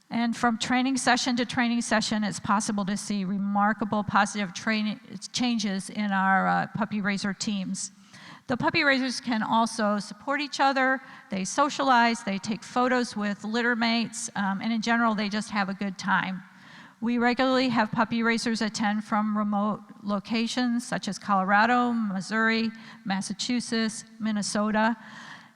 And from training session to training session, it's possible to see remarkable positive changes in our puppy raiser teams. The puppy raisers can also support each other, they socialize, they take photos with litter mates, and in general, they just have a good time. We regularly have puppy raisers attend from remote locations such as Colorado, Missouri, Massachusetts, Minnesota.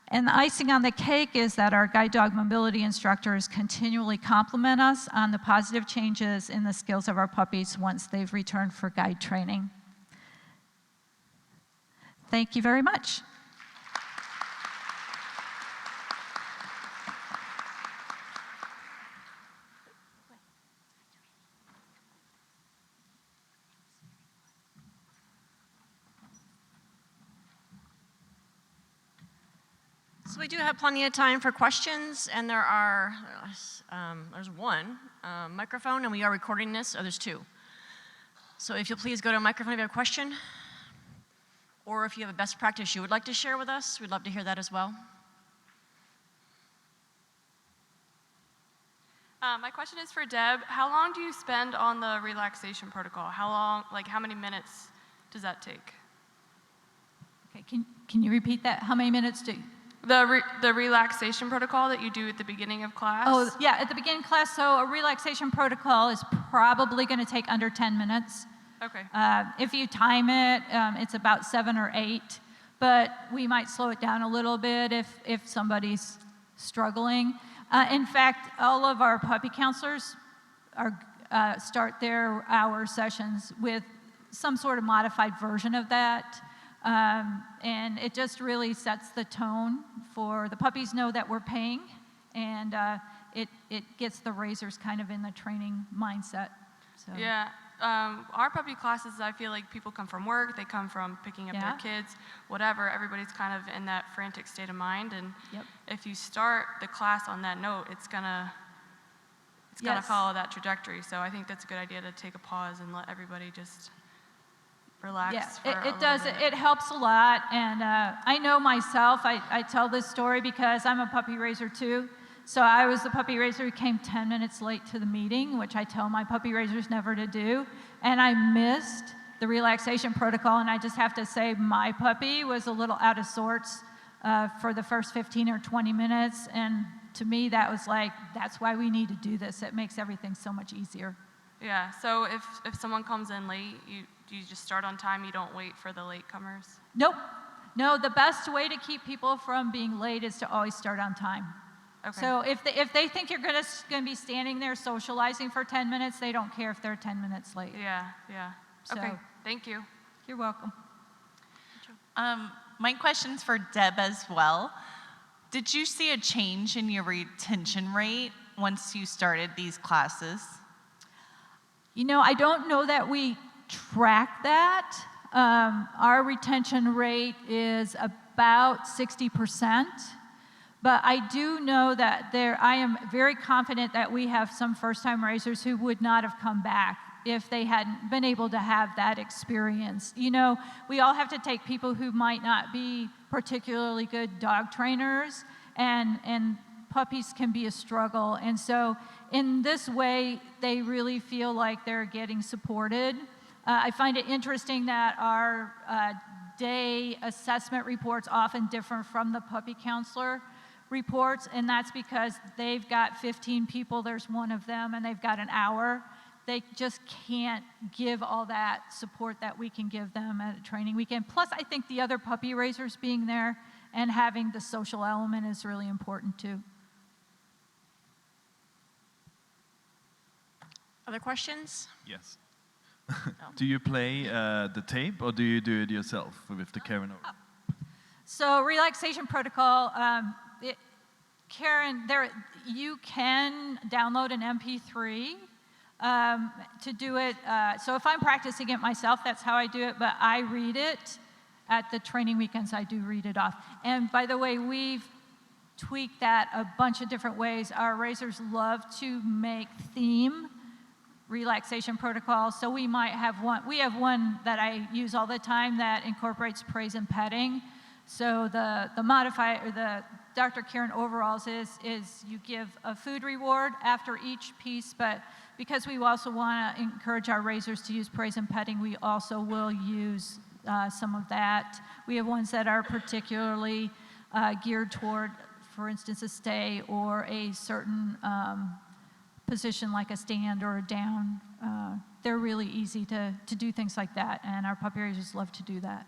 And the icing on the cake is that our guide dog mobility instructors continually compliment us on the positive changes in the skills of our puppies once they've returned for guide training. Thank you very much. So we do have plenty of time for questions, and there's one microphone, and we are recording this. Oh, there's 2. So if you'll please go to a microphone if you have a question, or if you have a best practice you would like to share with us, we'd love to hear that as well. My question is for Deb. How long do you spend on the relaxation protocol? How long, like how many minutes does that take? Okay, can you repeat that? How many minutes do you? The relaxation protocol that you do at the beginning of class? Oh, yeah, at the beginning of class. So a relaxation protocol is probably going to take under 10 minutes. Okay. If you time it, it's about 7 or 8, but we might slow it down a little bit if somebody's struggling. In fact, all of our puppy counselors start their hour sessions with some sort of modified version of that. And it just really sets the tone for the puppies know that we're paying, and it gets the raisers kind of in the training mindset. So. Yeah, our puppy classes, I feel like people come from work, they come from picking up their kids, whatever. Everybody's kind of in that frantic state of mind, and if you start the class on that note, it's gonna follow that trajectory. So I think that's a good idea to take a pause and let everybody just relax. Yeah, it does. It helps a lot. And I know myself, I tell this story because I'm a puppy raiser too. So I was the puppy raiser who came 10 minutes late to the meeting, which I tell my puppy raisers never to do. And I missed the relaxation protocol. And I just have to say my puppy was a little out of sorts for the first 15 or 20 minutes. And to me, that was like, that's why we need to do this. It makes everything so much easier. Yeah, so if someone comes in late, you just start on time, you don't wait for the latecomers? Nope. No, the best way to keep people from being late is to always start on time. Okay. So if they think you're going to be standing there socializing for 10 minutes, they don't care if they're 10 minutes late. Yeah. So, okay, thank you. You're welcome. My question's for Deb as well. Did you see a change in your retention rate once you started these classes? You know, I don't know that we track that. Our retention rate is about 60%, but I do know that I am very confident that we have some first-time raisers who would not have come back if they hadn't been able to have that experience. You know, we all have to take people who might not be particularly good dog trainers, and puppies can be a struggle. And so in this way, they really feel like they're getting supported. I find it interesting that our day assessment reports often differ from the puppy counselor reports, and that's because they've got 15 people, there's one of them, and they've got an hour. They just can't give all that support that we can give them at a training weekend. Plus, I think the other puppy raisers being there and having the social element is really important too. Other questions? Yes. Do you play the tape, or do you do it yourself with the Karen? So relaxation protocol, Karen, you can download an MP3 to do it. So if I'm practicing it myself, that's how I do it, but I read it. At the training weekends, I do read it off. And by the way, we've tweaked that a bunch of different ways. Our raisers love to make theme relaxation protocols. So we might have one. We have one that I use all the time that incorporates praise and petting. So the modifier, or the Dr. Karen overalls is you give a food reward after each piece, but because we also want to encourage our raisers to use praise and petting, we also will use some of that. We have ones that are particularly geared toward, for instance, a stay or a certain position like a stand or a down. They're really easy to do things like that, and our puppy raisers love to do that.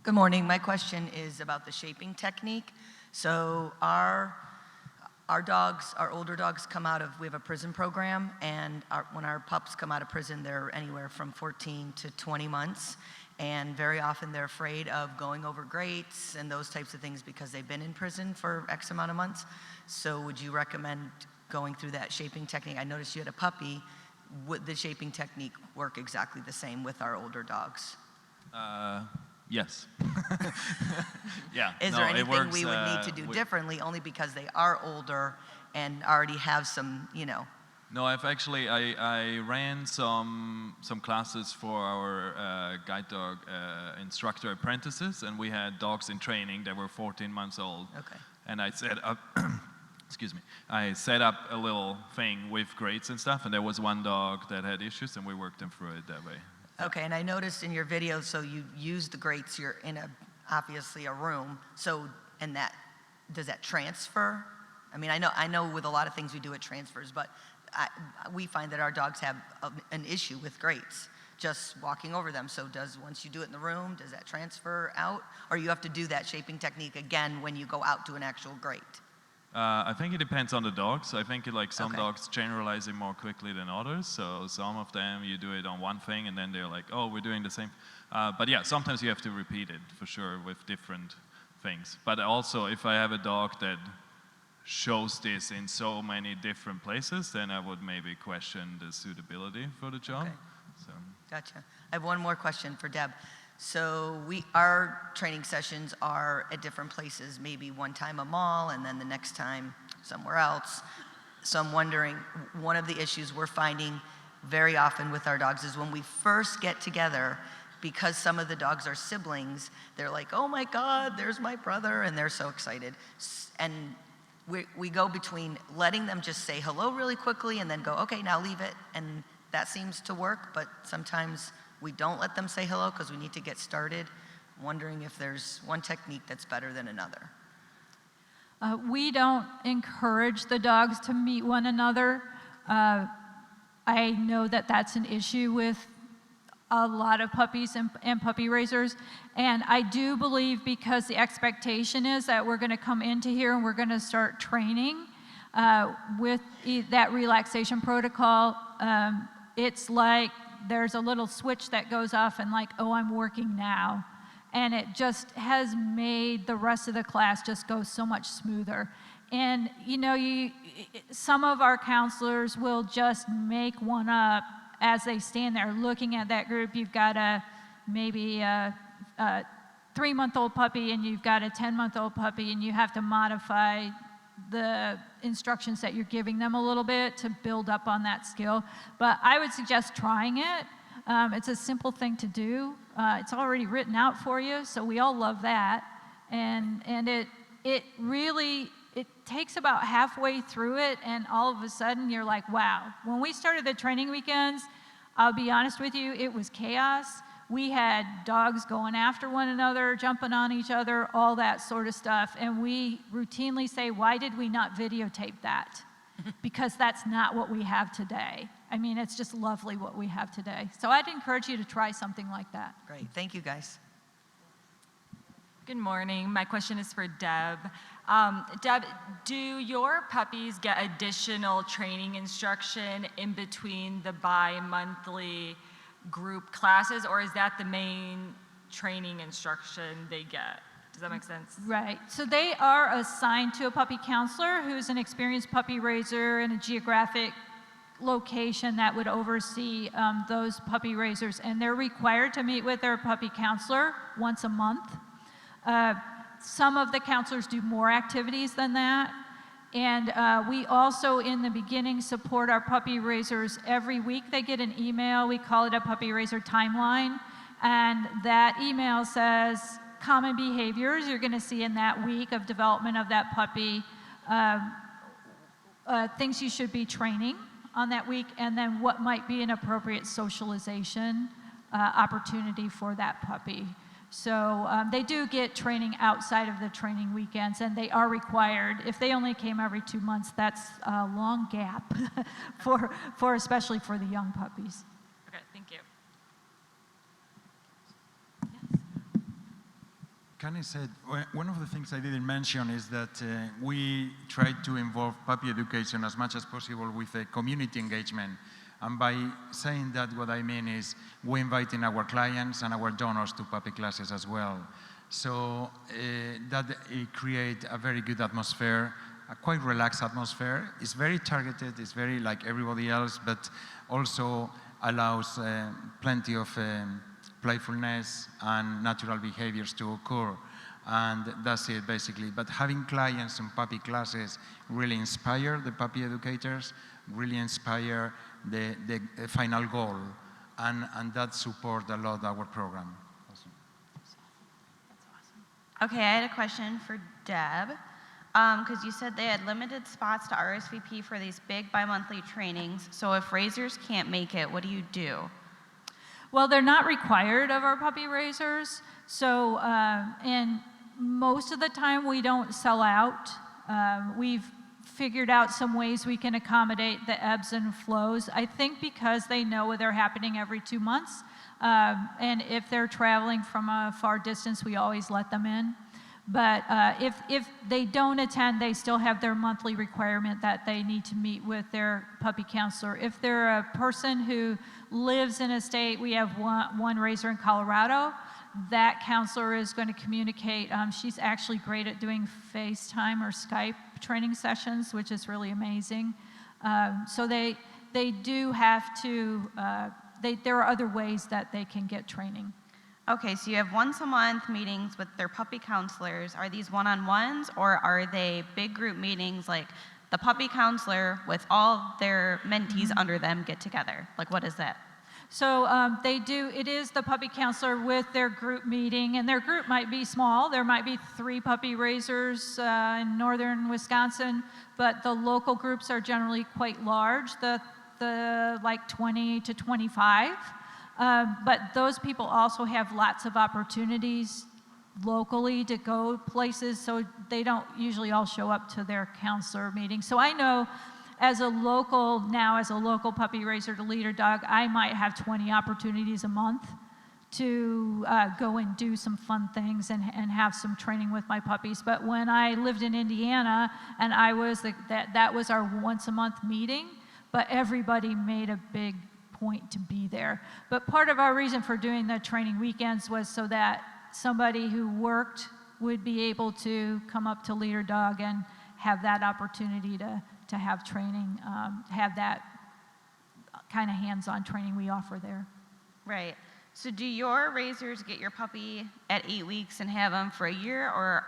Good morning. My question is about the shaping technique. So our dogs, our older dogs come out of, we have a prison program, and when our pups come out of prison, they're anywhere from 14 to 20 months. And very often they're afraid of going over grates and those types of things because they've been in prison for X amount of months. So would you recommend going through that shaping technique? I noticed you had a puppy. Would the shaping technique work exactly the same with our older dogs? Yes. Yeah. Is there anything we would need to do differently, only because they are older and already have some, you know? No, I ran some classes for our guide dog instructor apprentices, and we had dogs in training that were 14 months old. Okay. And I set up, excuse me, I set up a little thing with grates and stuff, and there was one dog that had issues, and we worked them through it that way. Okay, and I noticed in your video, so you use the grates, you're in obviously a room, so, and does that transfer? I mean, I know with a lot of things we do it transfers, but we find that our dogs have an issue with grates, just walking over them. So once you do it in the room, does that transfer out? Or you have to do that shaping technique again when you go out to an actual grate? I think it depends on the dogs. I think some dogs generalize it more quickly than others. So some of them, you do it on one thing and then they're like, oh, we're doing the same. But yeah, sometimes you have to repeat it for sure with different things. But also, if I have a dog that shows this in so many different places, then I would maybe question the suitability for the job. Okay. So. Gotcha. I have one more question for Deb. So our training sessions are at different places, maybe one time a mall and then the next time somewhere else. So I'm wondering, one of the issues we're finding very often with our dogs is when we first get together, because some of the dogs are siblings, they're like, oh my God, there's my brother, and they're so excited. And we go between letting them just say hello really quickly and then go, okay, now leave it, and that seems to work, but sometimes we don't let them say hello because we need to get started. I'm wondering if there's one technique that's better than another. We don't encourage the dogs to meet one another. I know that that's an issue with a lot of puppies and puppy raisers. And I do believe, because the expectation is that we're going to come into here and we're going to start training with that relaxation protocol, it's like there's a little switch that goes off and like, oh, I'm working now. and it just has made the rest of the class just go so much smoother. And you know, some of our counselors will just make one up as they stand there looking at that group. You've got maybe a 3-month-old puppy and you've got a 10-month-old puppy, and you have to modify the instructions that you're giving them a little bit to build up on that skill. But I would suggest trying it. It's a simple thing to do. It's already written out for you, so we all love that. And it really, it takes about halfway through it, and all of a sudden you're like, wow. When we started the training weekends, I'll be honest with you, it was chaos. We had dogs going after one another, jumping on each other, all that sort of stuff. And we routinely say, why did we not videotape that? Because that's not what we have today. I mean, it's just lovely what we have today. So I'd encourage you to try something like that. Great, thank you guys. Good morning. My question is for Deb. Deb, do your puppies get additional training instruction in between the bi-monthly group classes, or is that the main training instruction they get? Does that make sense? Right. So they are assigned to a puppy counselor who's an experienced puppy raiser in a geographic location that would oversee those puppy raisers, and they're required to meet with their puppy counselor once a month. Some of the counselors do more activities than that. And we also, in the beginning, support our puppy raisers. Every week they get an email. We call it a puppy raiser timeline. And that email says common behaviors you're going to see in that week of development of that puppy, things you should be training on that week, and then what might be an appropriate socialization opportunity for that puppy. So they do get training outside of the training weekends, and they are required. If they only came every 2 months, that's a long gap for especially for the young puppies. Okay, thank you. Connie said, one of the things I didn't mention is that we try to involve puppy education as much as possible with community engagement. And by saying that, what I mean is we're inviting our clients and our donors to puppy classes as well. So that creates a very good atmosphere, a quite relaxed atmosphere. It's very targeted, it's very like everybody else, but also allows plenty of playfulness and natural behaviors to occur. And that's it, basically. But having clients in puppy classes really inspire the puppy educators, really inspire the final goal, and that support a lot our program. That's awesome. Okay, I had a question for Deb, because you said they had limited spots to RSVP for these big bi-monthly trainings. So if raisers can't make it, what do you do? Well, they're not required of our puppy raisers. So, and most of the time we don't sell out. We've figured out some ways we can accommodate the ebbs and flows. I think because they know they're happening every 2 months. And if they're traveling from a far distance, we always let them in. But if they don't attend, they still have their monthly requirement that they need to meet with their puppy counselor. If they're a person who lives in a state, we have one raiser in Colorado, that counselor is going to communicate. She's actually great at doing FaceTime or Skype training sessions, which is really amazing. So they do have to, there are other ways that they can get training. Okay, so you have once a month meetings with their puppy counselors. Are these one-on-ones, or are they big group meetings like the puppy counselor with all their mentees under them get together? Like, what is that? So it is the puppy counselor with their group meeting, and their group might be small. There might be 3 puppy raisers in northern Wisconsin, but the local groups are generally quite large, the like 20 to 25. But those people also have lots of opportunities locally to go places, so they don't usually all show up to their counselor meeting. So I know as a local puppy raiser to leader dog, I might have 20 opportunities a month to go and do some fun things and have some training with my puppies. But when I lived in Indiana and I was that was our once a month meeting, but everybody made a big point to be there. But part of our reason for doing the training weekends was so that somebody who worked would be able to come up to Leader Dog and have that opportunity to have training, have that kind of hands-on training we offer there. Right. So do your raisers get your puppy at 8 weeks and have them for a year, or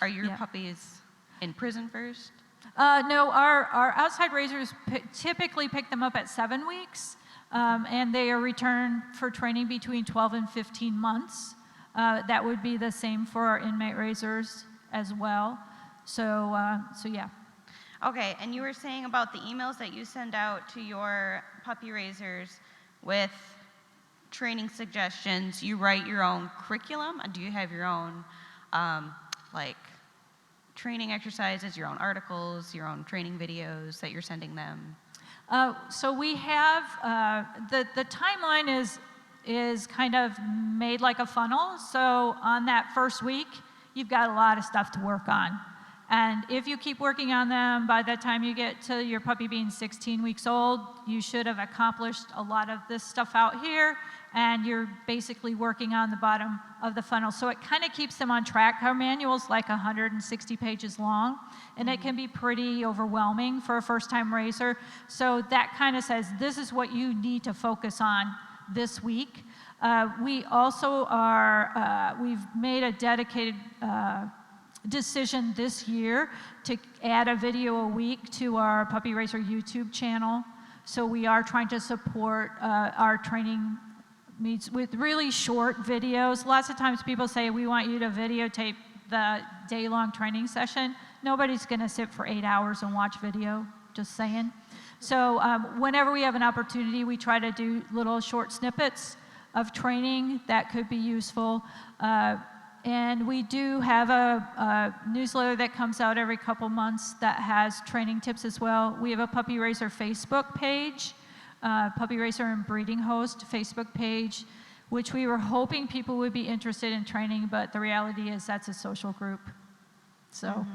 are your puppies in prison first? No, our outside raisers typically pick them up at 7 weeks, and they are returned for training between 12 and 15 months. That would be the same for our inmate raisers as well. So yeah. Okay, and you were saying about the emails that you send out to your puppy raisers with training suggestions. You write your own curriculum? Do you have your own, like, training exercises, your own articles, your own training videos that you're sending them? So we have, the timeline is kind of made like a funnel. So on that first week, you've got a lot of stuff to work on. And if you keep working on them, by the time you get to your puppy being 16 weeks old, you should have accomplished a lot of this stuff out here, and you're basically working on the bottom of the funnel. So it kind of keeps them on track. Our manual's like 160 pages long, and it can be pretty overwhelming for a first-time raiser. So that kind of says, this is what you need to focus on this week. We also are, we've made a dedicated decision this year to add a video a week to our Puppy Raiser YouTube channel. So we are trying to support our training meets with really short videos. Lots of times people say, we want you to videotape the day-long training session. Nobody's gonna sit for 8 hours and watch video, just saying. So whenever we have an opportunity, we try to do little short snippets of training that could be useful. And we do have a newsletter that comes out every couple months that has training tips as well. We have a Puppy Raiser Facebook page, Puppy Raiser and Breeding Host Facebook page, which we were hoping people would be interested in training, but the reality is that's a social group. So.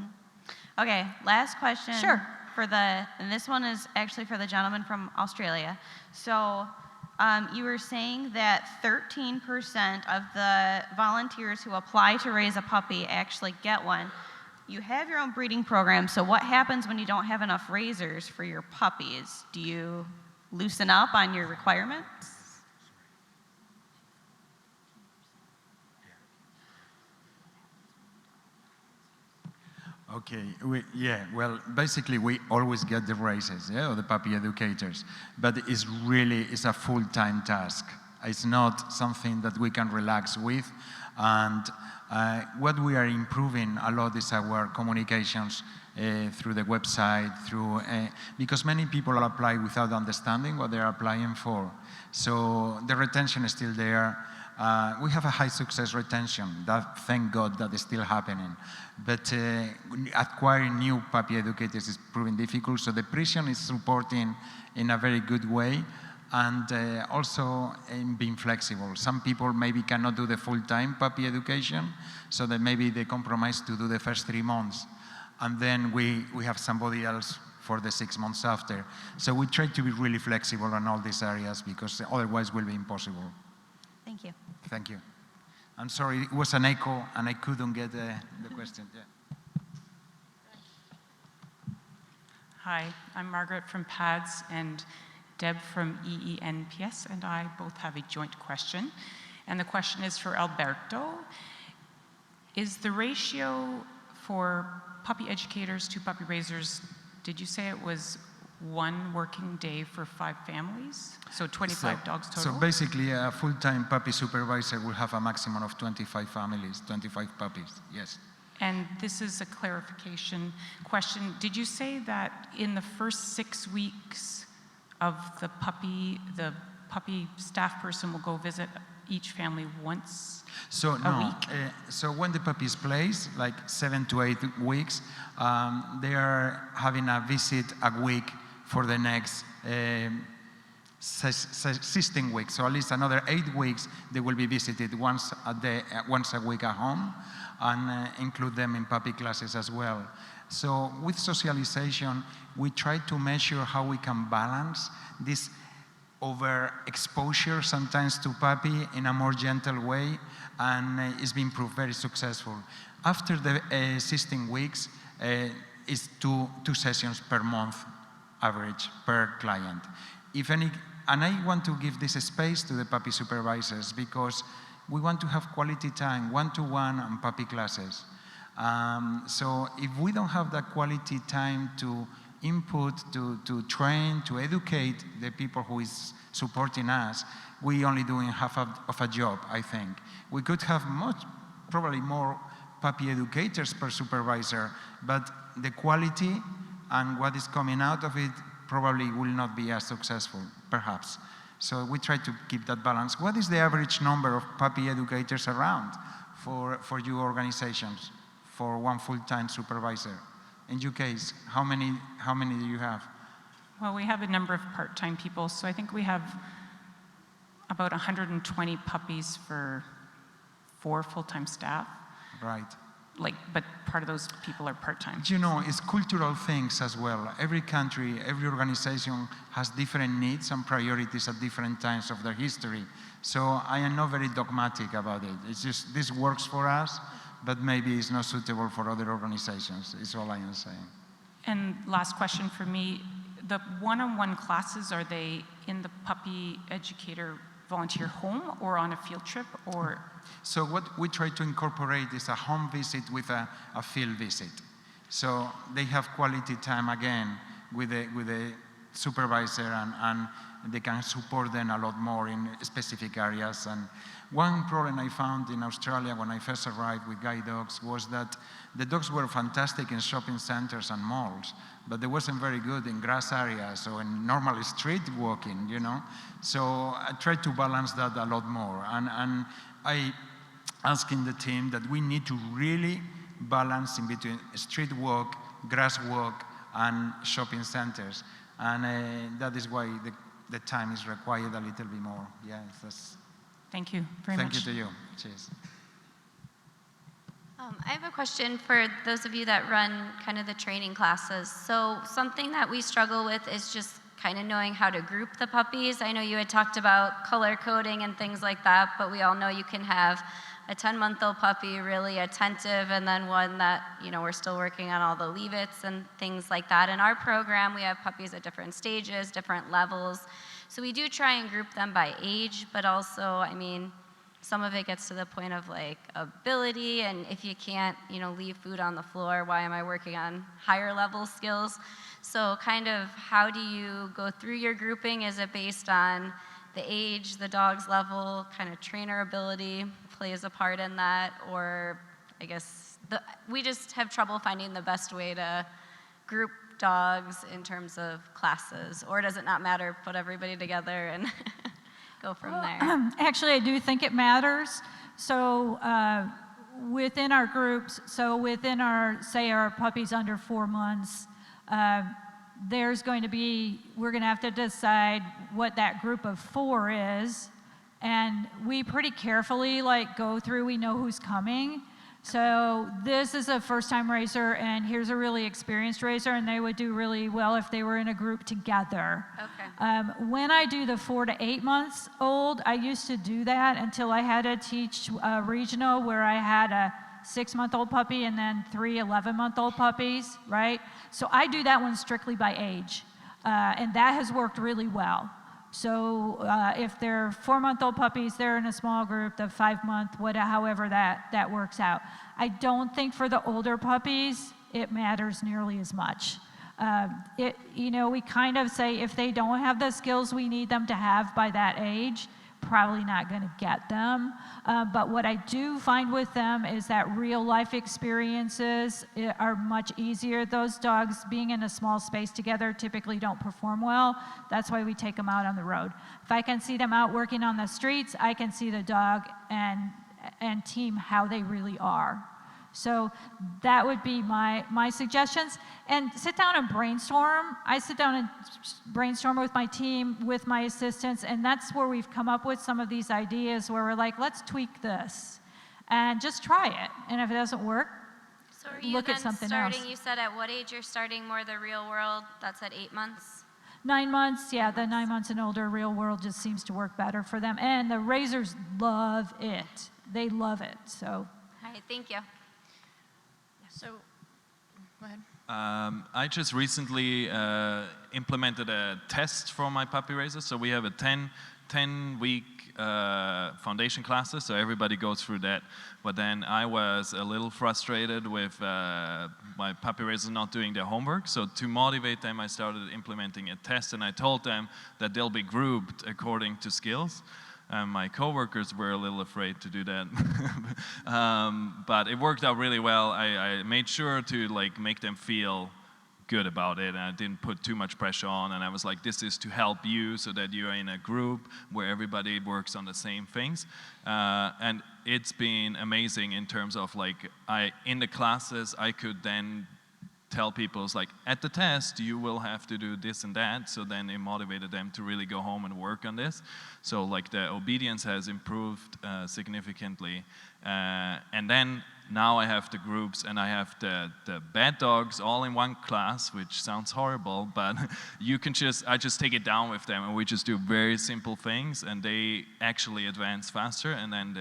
Okay, last question. Sure. And this one is actually for the gentleman from Australia. So you were saying that 13% of the volunteers who apply to raise a puppy actually get one. You have your own breeding program, so what happens when you don't have enough raisers for your puppies? Do you loosen up on your requirements? Okay, well, basically we always get the races, or the puppy educators, but it's a full-time task. It's not something that we can relax with, and what we are improving a lot is our communications through the website, because many people apply without understanding what they're applying for. So the retention is still there. We have a high success retention. Thank God that is still happening. But acquiring new puppy educators is proving difficult. So the prison is supporting in a very good way, and also in being flexible. Some people maybe cannot do the full-time puppy education, so that maybe they compromise to do the first 3 months. And then we have somebody else for the 6 months after. So we try to be really flexible in all these areas, because otherwise it will be impossible. Thank you. Thank you. I'm sorry, it was an echo and I couldn't get the question. Yeah. Hi, I'm Margaret from PADS and Deb from EENPS, and I both have a joint question. And the question is for Alberto. Is the ratio for puppy educators to puppy raisers, did you say it was 1 working day for 5 families? So 25 dogs total? So basically a full-time puppy supervisor will have a maximum of 25 families, 25 puppies, yes. And this is a clarification question. Did you say that in the first 6 weeks of the puppy staff person will go visit each family once a week? So when the puppy is placed, like 7 to 8 weeks, they are having a visit a week for the next 16 weeks. So at least another 8 weeks, they will be visited once a week at home, and include them in puppy classes as well. So with socialization, we try to measure how we can balance this overexposure sometimes to puppy in a more gentle way, and it's been proved very successful. After the 16 weeks, it's two sessions per month average per client. And I want to give this space to the puppy supervisors because we want to have quality time, one-to-one on puppy classes. So if we don't have that quality time to input, to train, to educate the people who is supporting us, we only doing half of a job, I think. We could have probably more puppy educators per supervisor, but the quality and what is coming out of it probably will not be as successful, perhaps. So we try to keep that balance. What is the average number of puppy educators around for your organizations, for one full-time supervisor? In your case, how many do you have? Well, we have a number of part-time people, so I think we have about 120 puppies for 4 full-time staff. Right. But part of those people are part-time. You know, it's cultural things as well. Every country, every organization has different needs and priorities at different times of their history. So I am not very dogmatic about it. It's just, this works for us, but maybe it's not suitable for other organizations, is all I am saying. And last question for me, the one-on-one classes, are they in the puppy educator volunteer home or on a field trip, or? So what we try to incorporate is a home visit with a field visit. So they have quality time again with the supervisor, and they can support them a lot more in specific areas. And one problem I found in Australia when I first arrived with guide dogs was that the dogs were fantastic in shopping centers and malls, but they wasn't very good in grass areas or in normal street walking, you know. So I tried to balance that a lot more. And I asking the team that we need to really balance in between street walk, grass walk, and shopping centers. And that is why the time is required a little bit more. Yeah, that's. Thank you very much. Thank you to you. Cheers. I have a question for those of you that run kind of the training classes. So something that we struggle with is just kind of knowing how to group the puppies. I know you had talked about color coding and things like that, but we all know you can have a 10-month-old puppy really attentive, and then one that, you know, we're still working on all the leave-its and things like that. In our program, we have puppies at different stages, different levels. So we do try and group them by age, but also, I mean, some of it gets to the point of like ability, and if you can't, you know, leave food on the floor, why am I working on higher level skills? So kind of how do you go through your grouping? Is it based on the age, the dog's level, kind of trainer ability plays a part in that? Or I guess we just have trouble finding the best way to group dogs in terms of classes, or does it not matter? Put everybody together and go from there. Actually, I do think it matters. So within our groups, so within our, say our puppies under 4 months, there's going to be, we're going to have to decide what that group of 4 is, and we pretty carefully like go through, we know who's coming. So this is a first-time raiser, and here's a really experienced raiser, and they would do really well if they were in a group together. Okay. When I do the 4 to 8 months old, I used to do that until I had to teach regional, where I had a 6-month-old puppy and then 3 11-month-old puppies, right? So I do that one strictly by age, and that has worked really well. So if they're 4-month-old puppies, they're in a small group, the 5-month, however that works out. I don't think for the older puppies, it matters nearly as much. You know, we kind of say if they don't have the skills we need them to have by that age, probably not going to get them. But what I do find with them is that real life experiences are much easier. Those dogs being in a small space together typically don't perform well. That's why we take them out on the road. If I can see them out working on the streets, I can see the dog and team how they really are. So that would be my suggestions. And sit down and brainstorm. I sit down and brainstorm with my team, with my assistants, and that's where we've come up with some of these ideas where we're like, let's tweak this and just try it. And if it doesn't work, so are you look then at something starting, else. You said at what age you're starting more the real world? That's at 8 months? 9 months, yeah, the 9 months and older, real world just seems to work better for them. And the raisers love it. They love it, so. All right, thank you. So, go ahead. I just recently implemented a test for my puppy raisers. So we have a 10-week foundation classes, so everybody goes through that. But then I was a little frustrated with my puppy raisers not doing their homework. So to motivate them, I started implementing a test, and I told them that they'll be grouped according to skills. My coworkers were a little afraid to do that, but it worked out really well. I made sure to like make them feel good about it, and I didn't put too much pressure on, and I was like, this is to help you so that you're in a group where everybody works on the same things, and it's been amazing in terms of like, in the classes, I could then tell people, it's like, at the test, you will have to do this and that, so then it motivated them to really go home and work on this. So like the obedience has improved significantly, and then now I have the groups, and I have the bad dogs all in one class, which sounds horrible, but I just take it down with them, and we just do very simple things, and they actually advance faster, and then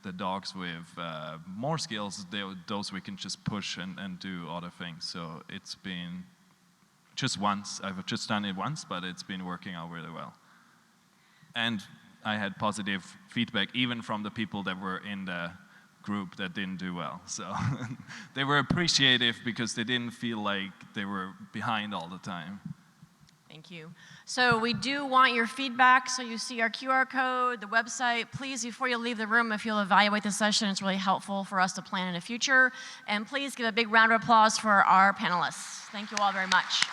the dogs with more skills, those we can just push and do other things. So it's been just once, I've just done it once, but it's been working out really well. And I had positive feedback even from the people that were in the group that didn't do well. So they were appreciative because they didn't feel like they were behind all the time. Thank you. So we do want your feedback. So you see our QR code, the website. Please, before you leave the room, if you'll evaluate the session, it's really helpful for us to plan in the future. And please give a big round of applause for our panelists. Thank you all very much.